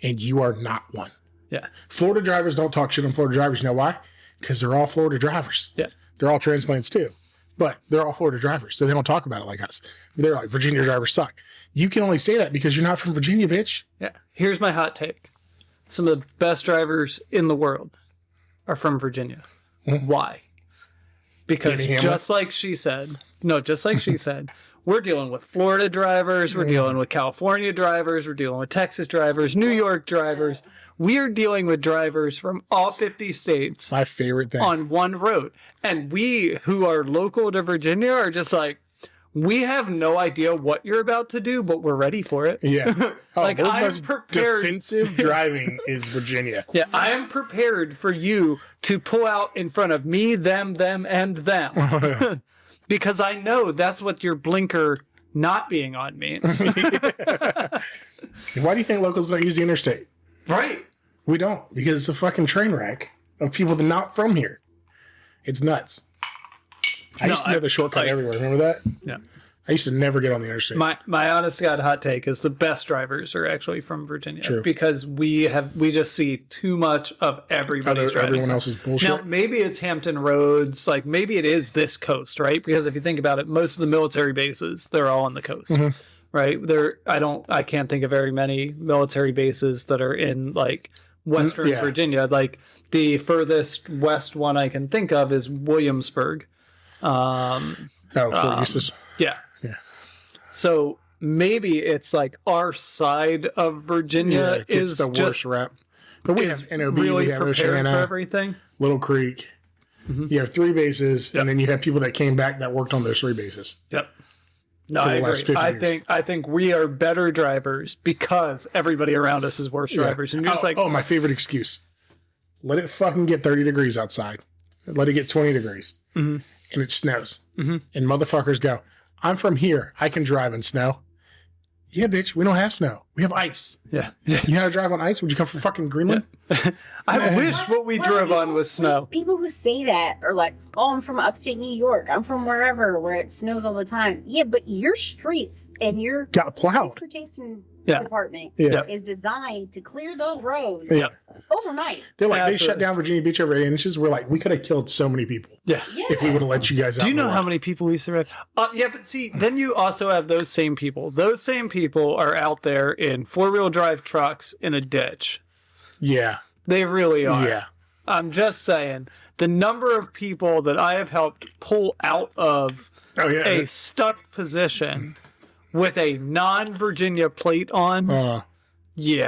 and you are not one. Yeah. Florida drivers don't talk shit on Florida drivers. You know why? Because they're all Florida drivers. Yeah. They're all transplants too. But they're all Florida drivers, so they don't talk about it like us. They're like, Virginia drivers suck. You can only say that because you're not from Virginia, bitch. Yeah. Here's my hot take. Some of the best drivers in the world are from Virginia. Mm-hmm. Why? Because just like she said, we're dealing with Florida drivers, we're dealing with California drivers, we're dealing with Texas drivers, New York drivers. We're dealing with drivers from all 50 states. My favorite thing. On one road. And we who are local to Virginia are just like, we have no idea what you're about to do, but we're ready for it. Yeah. Like, I'm prepared. Defensive driving is Virginia. Yeah, I am prepared for you to pull out in front of me, them, and them. Because I know that's what your blinker not being on means. Why do you think locals don't use the interstate? Right. We don't, because it's a fucking train wreck of people that are not from here. It's nuts. I used to know the shortcut everywhere. Remember that? Yeah. I used to never get on the interstate. My honest to God hot take is the best drivers are actually from Virginia. True. Because we just see too much of everybody's driving. Everyone else's bullshit. Now, maybe it's Hampton Roads. Like, maybe it is this coast, right? Because if you think about it, most of the military bases, they're all on the coast. Mm-hmm. Right? I can't think of very many military bases that are in, like, Western Virginia. Like, the furthest west one I can think of is Williamsburg. Fort Eustis. Yeah. So maybe it's like our side of Virginia is the worst rep. But we have NOB, really we have prepared Oceana, for everything. Little Creek. Mm-hmm. You have 3 bases, and then you have people that came back that worked on those 3 bases. Yep. No, I agree. I think we are better drivers because everybody around us is worse drivers. And you're just like, my favorite excuse. Let it fucking get 30 degrees outside. Let it get 20 degrees. Mm-hmm. And it snows. Mm-hmm. And motherfuckers go, I'm from here. I can drive in snow. Yeah, bitch, we don't have snow. We have ice. Yeah. You know how to drive on ice? Would you come from fucking Greenland? Yeah. I wish what we drove on was snow. People who say that are like, oh, I'm from upstate New York. I'm from wherever where it snows all the time. Yeah, but your streets and your got plowed. Transportation department is designed to clear those roads overnight. They're like, they shut down Virginia Beach over 8 inches. We're like, we could have killed so many people if we would have let you guys out. Do you know how many people we survived? Yeah, but see, then you also have those same people. Those same people are out there in 4-wheel drive trucks in a ditch. Yeah. They really are. Yeah. I'm just saying, the number of people that I have helped pull out of a stuck position with a non-Virginia plate on. You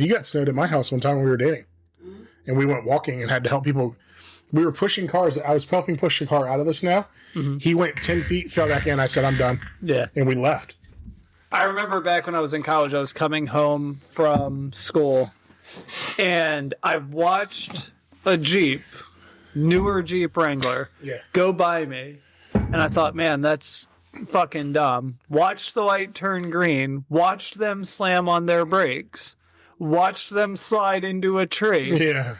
got snowed at my house one time when we were dating. And we went walking and had to help people. We were pushing cars. I was helping push the car out of the snow. Mm-hmm. He went 10 feet, fell back in. I said, I'm done. Yeah. And we left. I remember back when I was in college, I was coming home from school and I watched a Jeep, newer Jeep Wrangler, go by me. And I thought, man, that's fucking dumb. Watched the light turn green, watched them slam on their brakes, watched them slide into a tree. Yeah.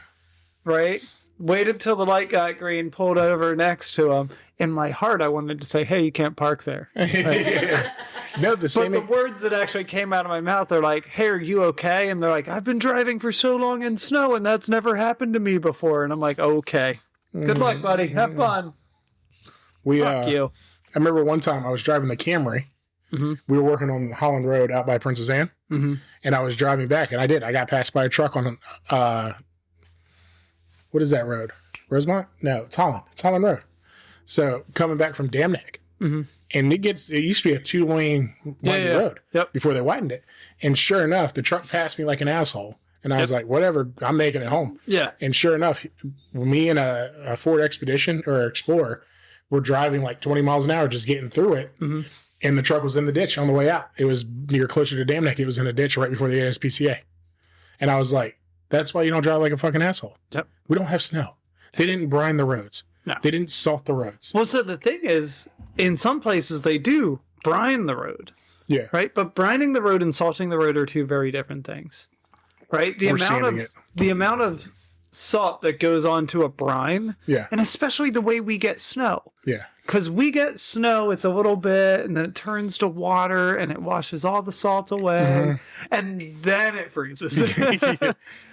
Right? Waited till the light got green, pulled over next to them. In my heart, I wanted to say, hey, you can't park there. Right? No, the words that actually came out of my mouth are like, hey, are you okay? And they're like, I've been driving for so long in snow and that's never happened to me before. And I'm like, okay. Good luck, buddy. Have fun. Fuck you. I remember one time I was driving the Camry. Mm-hmm. We were working on Holland Road out by Princess Anne. Mm-hmm. And I was driving back, and I got passed by a truck on, what is that road? Rosemont? No, it's Holland. It's Holland Road. So coming back from Dam Neck. Mm-hmm. And it used to be a 2-lane road before they widened it. And sure enough, the truck passed me like an asshole. And I was like, whatever, I'm making it home. Yeah. And sure enough, me and a Ford Expedition or Explorer were driving like 20 miles an hour, just getting through it. Mm-hmm. And the truck was in the ditch on the way out. It was near closer to Dam Neck. It was in a ditch right before the ASPCA. And I was like, that's why you don't drive like a fucking asshole. Yep. We don't have snow. They didn't brine the roads. No. They didn't salt the roads. Well, so the thing is, in some places they do brine the road. Yeah. Right? But brining the road and salting the road are two very different things. Right? The amount of salt that goes onto a brine. Yeah. And especially the way we get snow. Yeah. Because we get snow, it's a little bit, and then it turns to water, and it washes all the salt away, and then it freezes.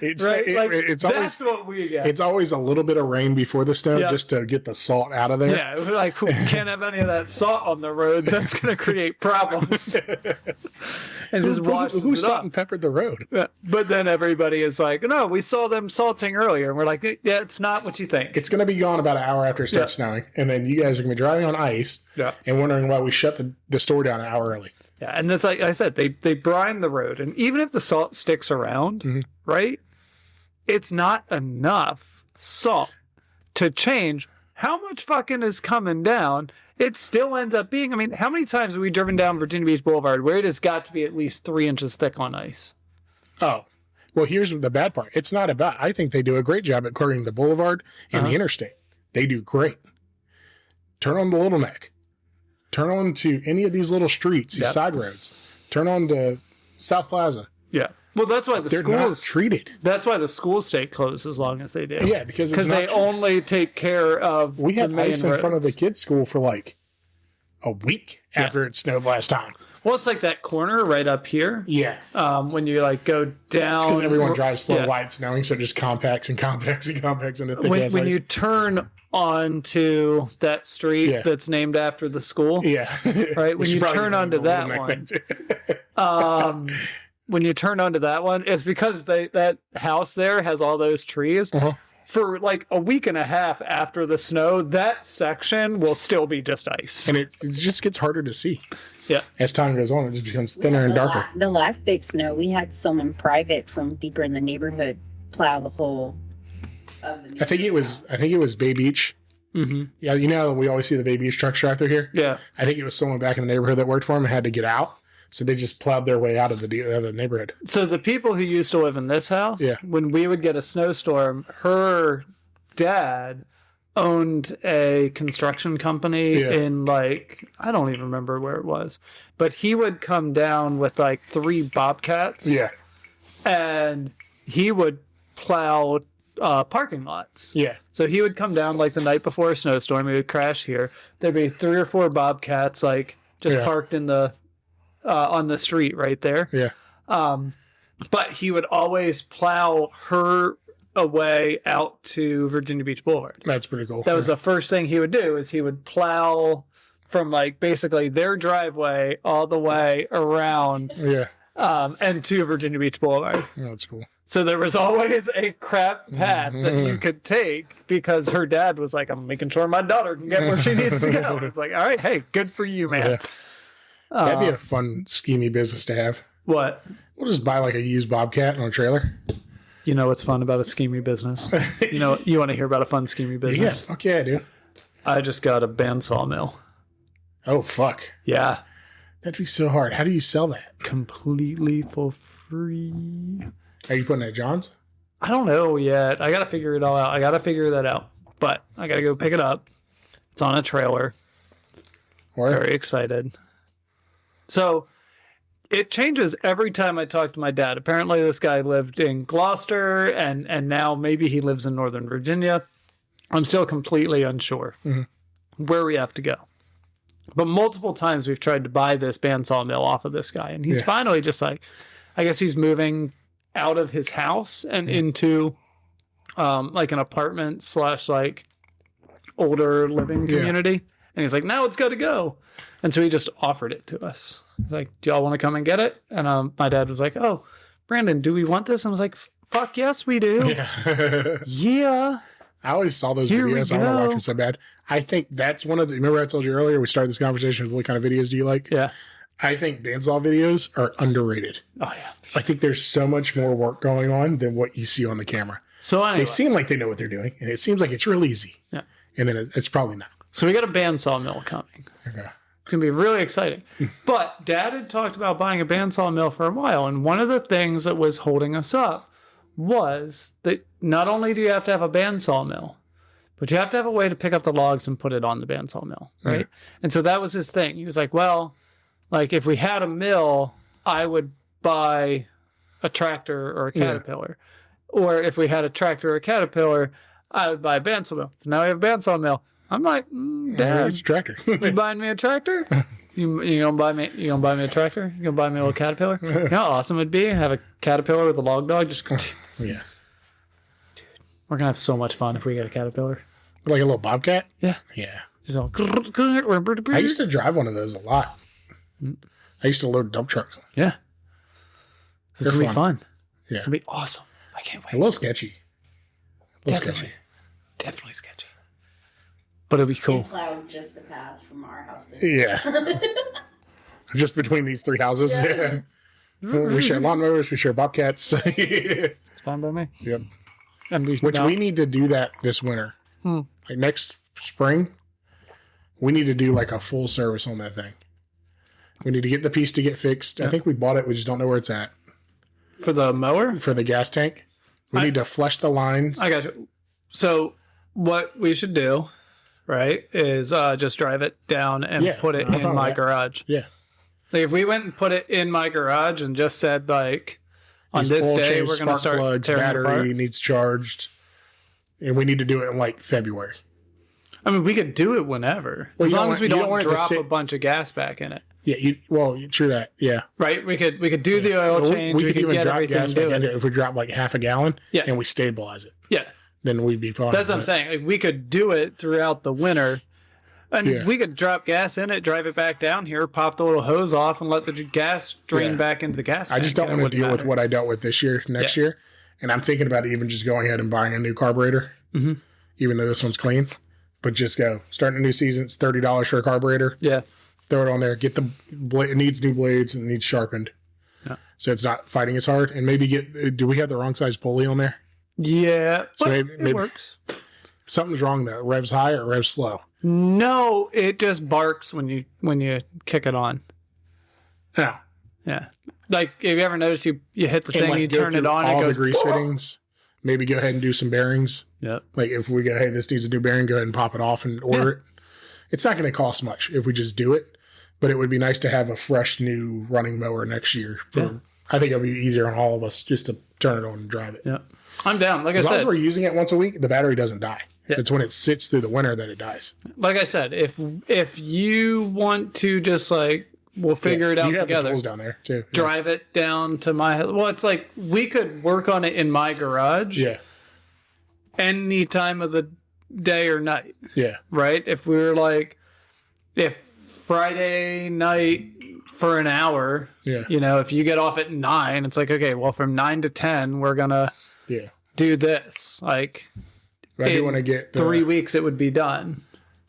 It's right? It's always, that's what we get. It's always a little bit of rain before the snow just to get the salt out of there. Yeah, we're like, we can't have any of that salt on the roads. That's going to create problems. And just washes who it salt up. and peppered the road? Yeah. But then everybody is like, no, we saw them salting earlier. And we're like, yeah, it's not what you think. It's going to be gone about an hour after it starts snowing. And then you guys are going to be driving on ice and wondering why we shut the store down an hour early. Yeah, and that's like I said, they brine the road. And even if the salt sticks around, right, it's not enough salt to change how much fucking is coming down. It still ends up being, I mean, how many times have we driven down Virginia Beach Boulevard where it has got to be at least 3 inches thick on ice? Oh, well, here's the bad part. It's not about, I think they do a great job at clearing the boulevard and the interstate. They do great. Turn on the Little Neck. Turn on to any of these little streets, these side roads. Turn on to South Plaza. Yeah. Well, that's why They're not treated. That's why the schools stay closed as long as they do. Yeah, because they only take care of we had the main ice in roads. front of the kids' school for like a week after it snowed last time. Well, it's like that corner right up here. Yeah. When you like go down. Because everyone drives slow while it's snowing, so it just compacts and compacts and compacts into thick ass when ice. you turn onto that street that's named after the school. Yeah. Right? When you turn onto that one. When you turn onto that one, it's because that house there has all those trees. For like a week and a half after the snow, that section will still be just ice. And it just gets harder to see. Yeah. As time goes on, it just becomes thinner and darker. The last big snow, we had someone private from deeper in the neighborhood plow the whole of the I think it was Bay Beach. Mm-hmm. Yeah, you know, we always see the Bay Beach trucks drive through here. Yeah. I think it was someone back in the neighborhood that worked for him and had to get out. So they just plowed their way out of the neighborhood. So the people who used to live in this house, when we would get a snowstorm, her dad owned a construction company in like, I don't even remember where it was, but he would come down with like 3 Bobcats. Yeah. And he would plow parking lots. Yeah. So he would come down like the night before a snowstorm. He would crash here. There'd be 3 or 4 Bobcats like just parked in the on the street right there. Yeah. But he would always plow her away out to Virginia Beach Boulevard. That's pretty cool. That was the first thing he would do, is he would plow from like basically their driveway all the way around and to Virginia Beach Boulevard. Oh, that's cool. So there was always a crap path that you could take because her dad was like, I'm making sure my daughter can get where she needs to go. It's like, all right, hey, good for you, man. Yeah. That'd be a fun, schemy business to have. What? We'll just buy like a used Bobcat on a trailer. You know what's fun about a schemy business? You want to hear about a fun schemy business? Yeah, fuck yeah, dude. I just got a bandsaw mill. Oh, fuck. Yeah. That'd be so hard. How do you sell that? Completely for free. Are you putting it at John's? I don't know yet. I got to figure it all out. I got to figure that out. But I got to go pick it up. It's on a trailer. Where? Very excited. So it changes every time I talk to my dad. Apparently this guy lived in Gloucester and now maybe he lives in Northern Virginia. I'm still completely unsure where we have to go. But multiple times we've tried to buy this bandsaw mill off of this guy. And he's finally just like, I guess he's moving out of his house and into like an apartment / like older living community. And he's like, now it's got to go. And so he just offered it to us. He's like, do y'all want to come and get it? And my dad was like, oh, Brandon, do we want this? And I was like, fuck yes, we do. Yeah. Yeah. I always saw those Here we videos. I want to watch go. them so bad. I think that's one of the. Remember, I told you earlier we started this conversation with what kind of videos do you like? Yeah. I think bandsaw videos are underrated. Oh yeah. I think there's so much more work going on than what you see on the camera. So anyway, They seem like they know what they're doing, and it seems like it's real easy. Yeah. And then it's probably not. so we got a bandsaw mill coming. Okay. It's gonna be really exciting. But Dad had talked about buying a bandsaw mill for a while, and one of the things that was holding us up was that not only do you have to have a bandsaw mill, but you have to have a way to pick up the logs and put it on the bandsaw mill, right? And so that was his thing. He was like, well, like if we had a mill, I would buy a tractor or a Caterpillar. Or if we had a tractor or a Caterpillar, I would buy a bandsaw mill. So now we have a bandsaw mill. I'm like, Dad, It's a tractor. you buying me a tractor? You gonna buy me a tractor? You gonna buy me a little Caterpillar? You know how awesome it'd be? Have a Caterpillar with a log dog. Just Yeah. we're gonna have so much fun if we get a Caterpillar. Like a little bobcat? Yeah. Yeah. Just all, I used to drive one of those a lot. I used to load dump trucks. yeah. This is They're gonna be fun. Yeah. It's gonna be awesome. I can't A wait. little sketchy. A little Definitely. Definitely sketchy. But it'll be We cool. plowed just the path from our house to Yeah. Just between these three houses. Yeah. We share lawnmowers, we share bobcats. It's fine by me. Yep. And We need to do that this winter. Hmm. Like next spring, we need to do like a full service on that thing. We need to get the piece to get fixed. I think we bought it. We just don't know where it's at. for the mower. For the gas tank, we need to flush the lines. I got you. So what we should do, right, is just drive it down and Yeah, put it I thought in of my that. garage. Yeah. Like if we went and put it in my garage and just said like on These this oil day change, we're going to spark start plugs, tearing it battery apart. needs charged, and we need to do it in like February. I mean, we could do it whenever, Well, as you long don't as we want- you don't don't want it to drop sit- a bunch of gas back in it. Yeah, true that. Yeah, Right? We could do the oil change. We could even get drop everything gas back doing. into it if we drop like half a gallon. Yeah. And we stabilize it, Yeah, then we'd be fine. that's what I'm But- saying. Like, we could do it throughout the winter. And Yeah. we could drop gas in it, drive it back down here, pop the little hose off, and let the gas drain Yeah. back into the gas. I just tank, don't and it want to deal wouldn't with matter. what I dealt with this year, next year. And I'm thinking about even just going ahead and buying a new carburetor, even though this one's clean. But just go. Starting a new season, it's $30 for a carburetor. Yeah. Throw it on there. Get the blade. It needs new blades and it needs sharpened. Yeah. So it's not fighting as hard. And maybe do we have the wrong size pulley on there? Yeah. So But maybe- it works. Something's wrong though. Revs high or revs slow? No, it just barks when you kick it on. Yeah. Yeah. Like, have you ever noticed you hit the And thing, like you go turn it through on, all it goes. the grease fittings. Maybe go ahead and do some bearings. Yep. Like if we go, hey, this needs a new bearing, go ahead and pop it off and order it. It's not going to cost much if we just do it, but it would be nice to have a fresh new running mower next year. I think it'll be easier on all of us just to turn it on and drive it. Yep. I'm down. Like As I long as said, we're using it once a week, the battery doesn't die. Yeah. It's when it sits through the winter that it dies. if you want to just like we'll figure it out you have together. the tools down there too. Drive it down to my it's like we could work on it in my garage Yeah. any time of the day or night, Yeah. right? If we were like if Friday night for an hour, Yeah. if you get off at 9, it's like, okay, well from 9 to 10 we're gonna Yeah. do this. Like But I do in want to get 3 weeks it would be done.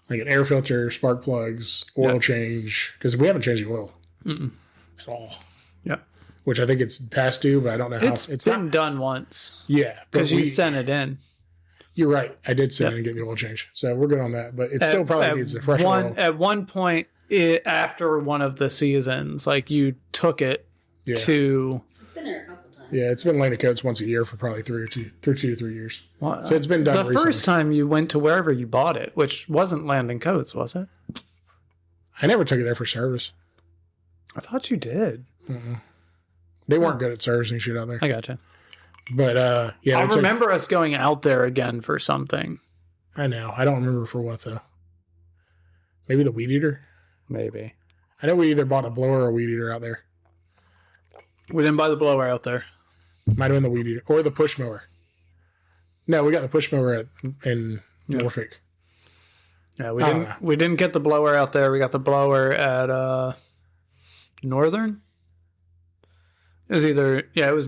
like an air filter, spark plugs, oil change, because we haven't changed the oil at all. Yeah. Which I think it's past due, but I don't know how. It's been done once Yeah, but because you sent it in. You're right. I did send it and get the oil change, so we're good on that. But it still probably needs a fresh oil. At one point, after one of the seasons, like you took it Yeah. to. It's been there a couple times. Yeah, it's been laying the coats once a year for probably 2 to 3 years. Well, So it's been done the recently. first time you went to wherever you bought it, which wasn't Landon Coats, was it? I never took it there for service. I thought you did. They weren't good at servicing shit out there. I gotcha. But yeah, I it's like- remember us going out there again for something. I know. I don't remember for what though. Maybe the weed eater. Maybe I know we either bought a blower or a weed eater out there. we didn't buy the blower out there. Might have been the weed eater or the push mower. No, we got the push mower in Norfolk. Yeah, we I don't didn't. know. We didn't get the blower out there. We got the blower at Northern. It was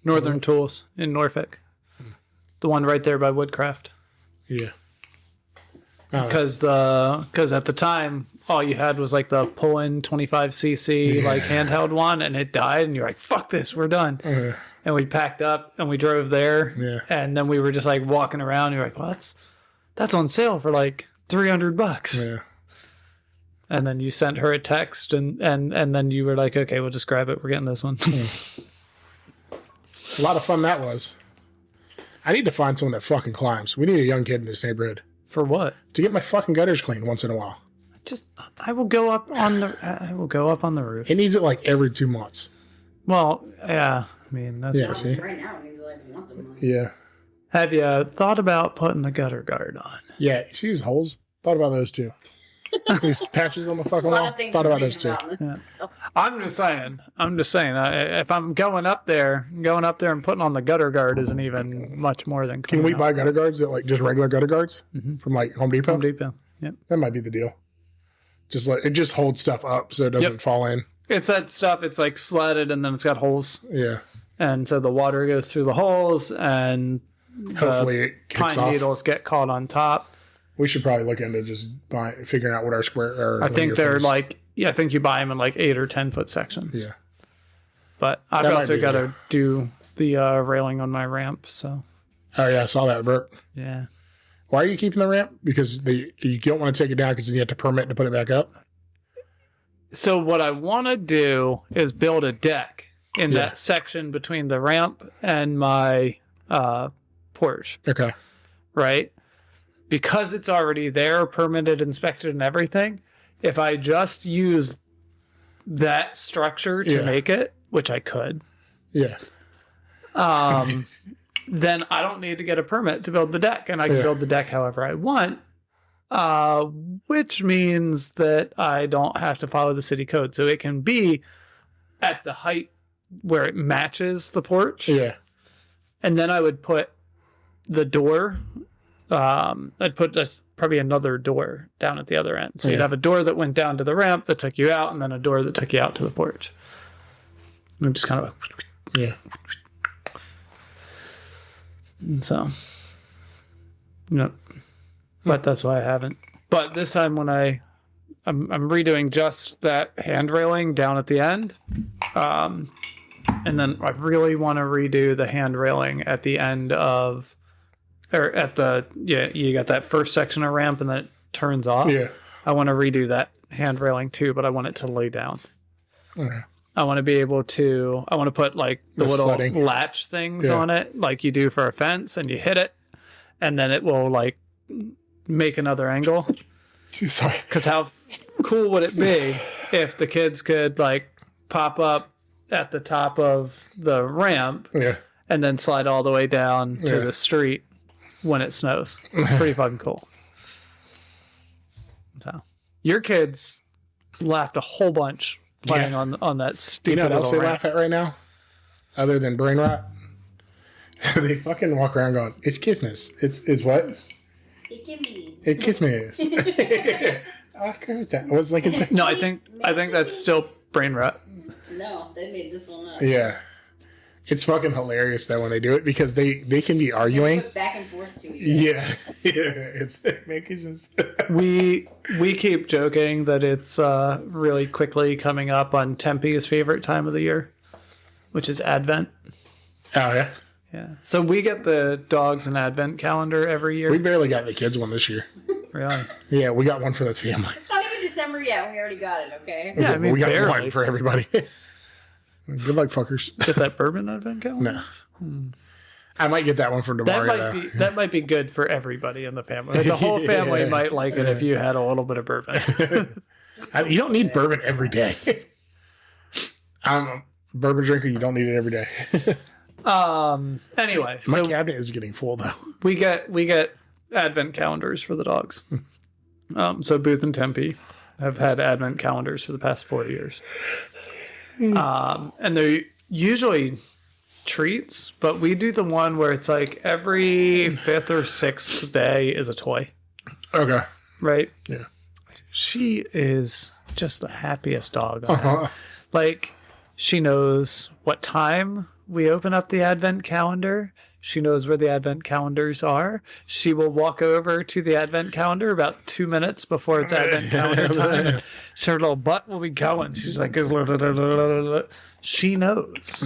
Northern Tools in Norfolk. The one right there by Woodcraft. Yeah. Because at the time all you had was like the pull-in 25cc like handheld one, and it died, and you're like, fuck this, we're done. And we packed up and we drove there, and then we were just like walking around, and you're like, well, that's on sale for like $300. Yeah. And then you sent her a text, and then you were like, okay, we'll just grab it, we're getting this one. A lot of fun that was. I need to find someone that fucking climbs. We need a young kid in this neighborhood. For what? To get my fucking gutters cleaned once in a while. I will go up on the roof. He needs it like every 2 months. Well, yeah. I mean, that's see? Right now, he's like once a month. Yeah. Have you thought about putting the gutter guard on? Yeah. You see these holes? Thought about those too. These patches on the fucking wall. Thought about those too. Yeah. I'm just saying. If I'm going up there and putting on the gutter guard isn't even much more than. Can we buy gutter guards that like just regular gutter guards from like Home Depot? Home Depot. Yep. That might be the deal. Just like it just holds stuff up so it doesn't fall in. It's that stuff. It's like slatted and then it's got holes. Yeah. And so the water goes through the holes and hopefully it kicks pine off. needles get caught on top. We should probably look into just figuring out what our square. I think they're like, I think you buy them in like 8 or 10 foot sections. Yeah. But I've also got to do the railing on my ramp. So. Oh yeah, I saw that, Bert. Yeah. Why are you keeping the ramp? Because you don't want to take it down because then you have to permit to put it back up. So what I want to do is build a deck in that section between the ramp and my porch. Okay. Right? Because it's already there, permitted, inspected, and everything, if I just use that structure to make it, which I could, then I don't need to get a permit to build the deck, and I can build the deck however I want, which means that I don't have to follow the city code. So it can be at the height where it matches the porch. Yeah. And then I would put the door... I'd put probably another door down at the other end. So you'd have a door that went down to the ramp that took you out, and then a door that took you out to the porch. And just kind of and so, but that's why I haven't. But this time when I'm redoing just that hand railing down at the end, and then I really want to redo the hand railing at the end of. Or at you got that first section of ramp and then it turns off. Yeah. I want to redo that hand railing too, but I want it to lay down. Okay. I want to put like the little latch things on it, like you do for a fence, and you hit it, and then it will like make another angle. Sorry. Because how cool would it be if the kids could like pop up at the top of the ramp and then slide all the way down to the street when it snows? Pretty fucking cool. So your kids laughed a whole bunch playing on that stupid. You know what else they ramp. laugh at right now? Other than brain rot? They fucking walk around going, it's Christmas. It's what? It's Christmas. No, I think that's still brain rot. No, they made this one up. Yeah. It's fucking hilarious though when they do it because they can be arguing. They put back and forth to each other. It makes sense. We keep joking that it's really quickly coming up on Tempe's favorite time of the year, which is Advent. Oh yeah. Yeah. So we get the dogs an Advent calendar every year. We barely got the kids one this year. Really? Yeah, we got one for the family. It's not even December yet. We already got it. Okay. Yeah, I mean, we got barely. one for everybody. Good luck, fuckers. Get that bourbon Advent calendar? No. I might get that one for tomorrow. That might be good for everybody in the family. Like, the whole family might like it if you had a little bit of bourbon. You don't need bourbon every day. I'm a bourbon drinker. You don't need it every day. Anyway, My cabinet is getting full though. We get Advent calendars for the dogs. So Booth and Tempe have had Advent calendars for the past 4 years. And they're usually treats, but we do the one where it's like every 5th or 6th day is a toy. Okay. Right? Yeah. She is just the happiest dog on earth. Like, she knows what time we open up the advent calendar. She knows where the advent calendars are. She will walk over to the advent calendar about 2 minutes before it's advent calendar time. And her little butt will be going. She's like, she knows,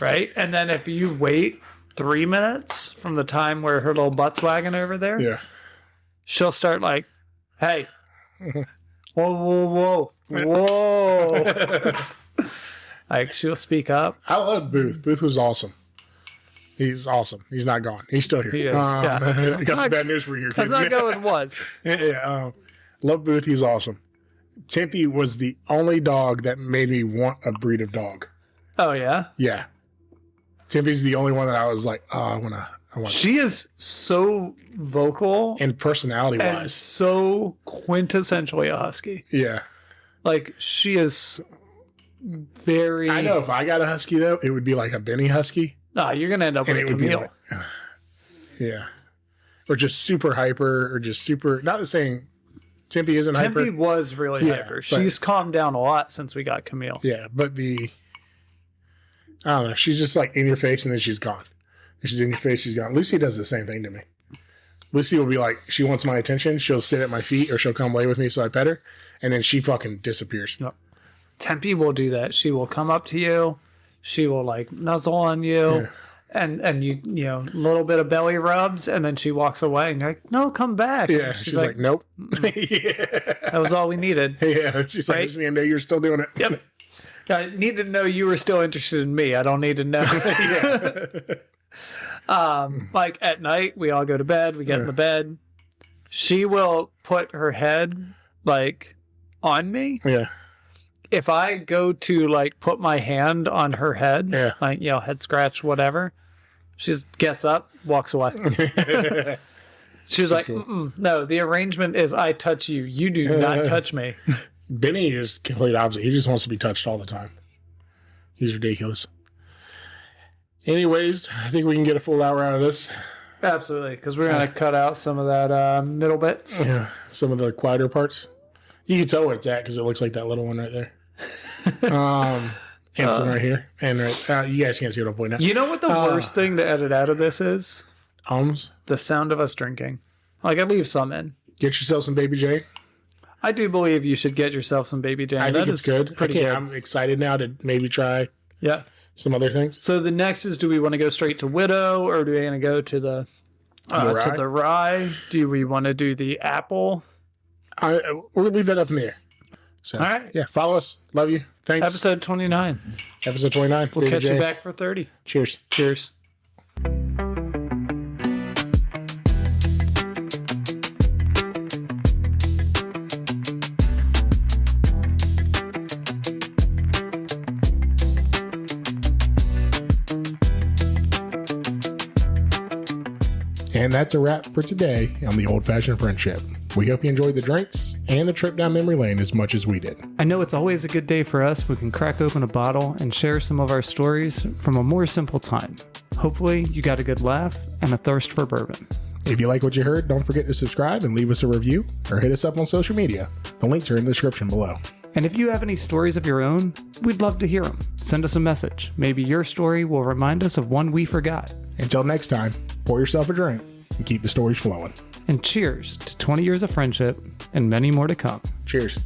right? And then if you wait 3 minutes from the time where her little butt's wagging over there, she'll start like, hey, whoa. Like, she'll speak up. I love Booth. Booth was awesome. He's awesome. He's not gone. He's still here. He is, yeah. Got some bad news for you. Let's not go with was. Love Booth. He's awesome. Tempe was the only dog that made me want a breed of dog. Oh, yeah? Yeah. Tempe's the only one that I was like, oh, I want. She is so vocal. And personality-wise. And so quintessentially a husky. Yeah. Like, she is very... I know if I got a husky, though, it would be like a Benny husky. Nah, you're going to end up with a Camille. Yeah. Or just super hyper, or just super... Not the saying Tempe isn't hyper. Tempe was really hyper. She's calmed down a lot since we got Camille. Yeah, but I don't know. She's just like in your face, and then she's gone. And she's in your face, she's gone. Lucy does the same thing to me. Lucy will be like, she wants my attention. She'll sit at my feet, or she'll come lay with me so I pet her, and then she fucking disappears. No. Tempe will do that. She will come up to you. She will like nuzzle on you, and you know, a little bit of belly rubs, and then she walks away, and you're like, no, come back. Yeah, she's like nope. That was all we needed. Yeah, she's like, I just need to know you're still doing it. Yep. I need to know you were still interested in me. I don't need to know. Like at night, we all go to bed. We get in the bed. She will put her head like on me. Yeah. If I go to like put my hand on her head, like, you know, head scratch, whatever, she just gets up, walks away. She's like, cool. No, the arrangement is I touch you. You do not touch me. Benny is complete opposite. He just wants to be touched all the time. He's ridiculous. Anyways, I think we can get a full hour out of this. Absolutely, because we're going to cut out some of that middle bits. Yeah, some of the quieter parts. You can tell where it's at because it looks like that little one right there. Hanson right here. And right, you guys can't see what I'm pointing at. You know what the worst thing to edit out of this is? The sound of us drinking. Like, I leave some in. Get yourself some Baby J. I do believe you should get yourself some Baby J. I think it's good. Pretty good. I'm excited now to maybe try some other things. So the next is, do we want to go straight to Widow, or do we want to go to the rye? Do we want to do the apple? We're going to leave that up in the air. So, all right. Yeah, follow us. Love you. Thanks. Episode 29. Episode 29. We'll catch you back for 30. Cheers. Cheers. And that's a wrap for today on The Old Fashioned Friendship. We hope you enjoyed the drinks and the trip down memory lane as much as we did. I know it's always a good day for us. We can crack open a bottle and share some of our stories from a more simple time. Hopefully you got a good laugh and a thirst for bourbon. If you like what you heard, don't forget to subscribe and leave us a review or hit us up on social media. The links are in the description below. And if you have any stories of your own, we'd love to hear them. Send us a message. Maybe your story will remind us of one we forgot. Until next time, pour yourself a drink and keep the stories flowing. And cheers to 20 years of friendship and many more to come. Cheers.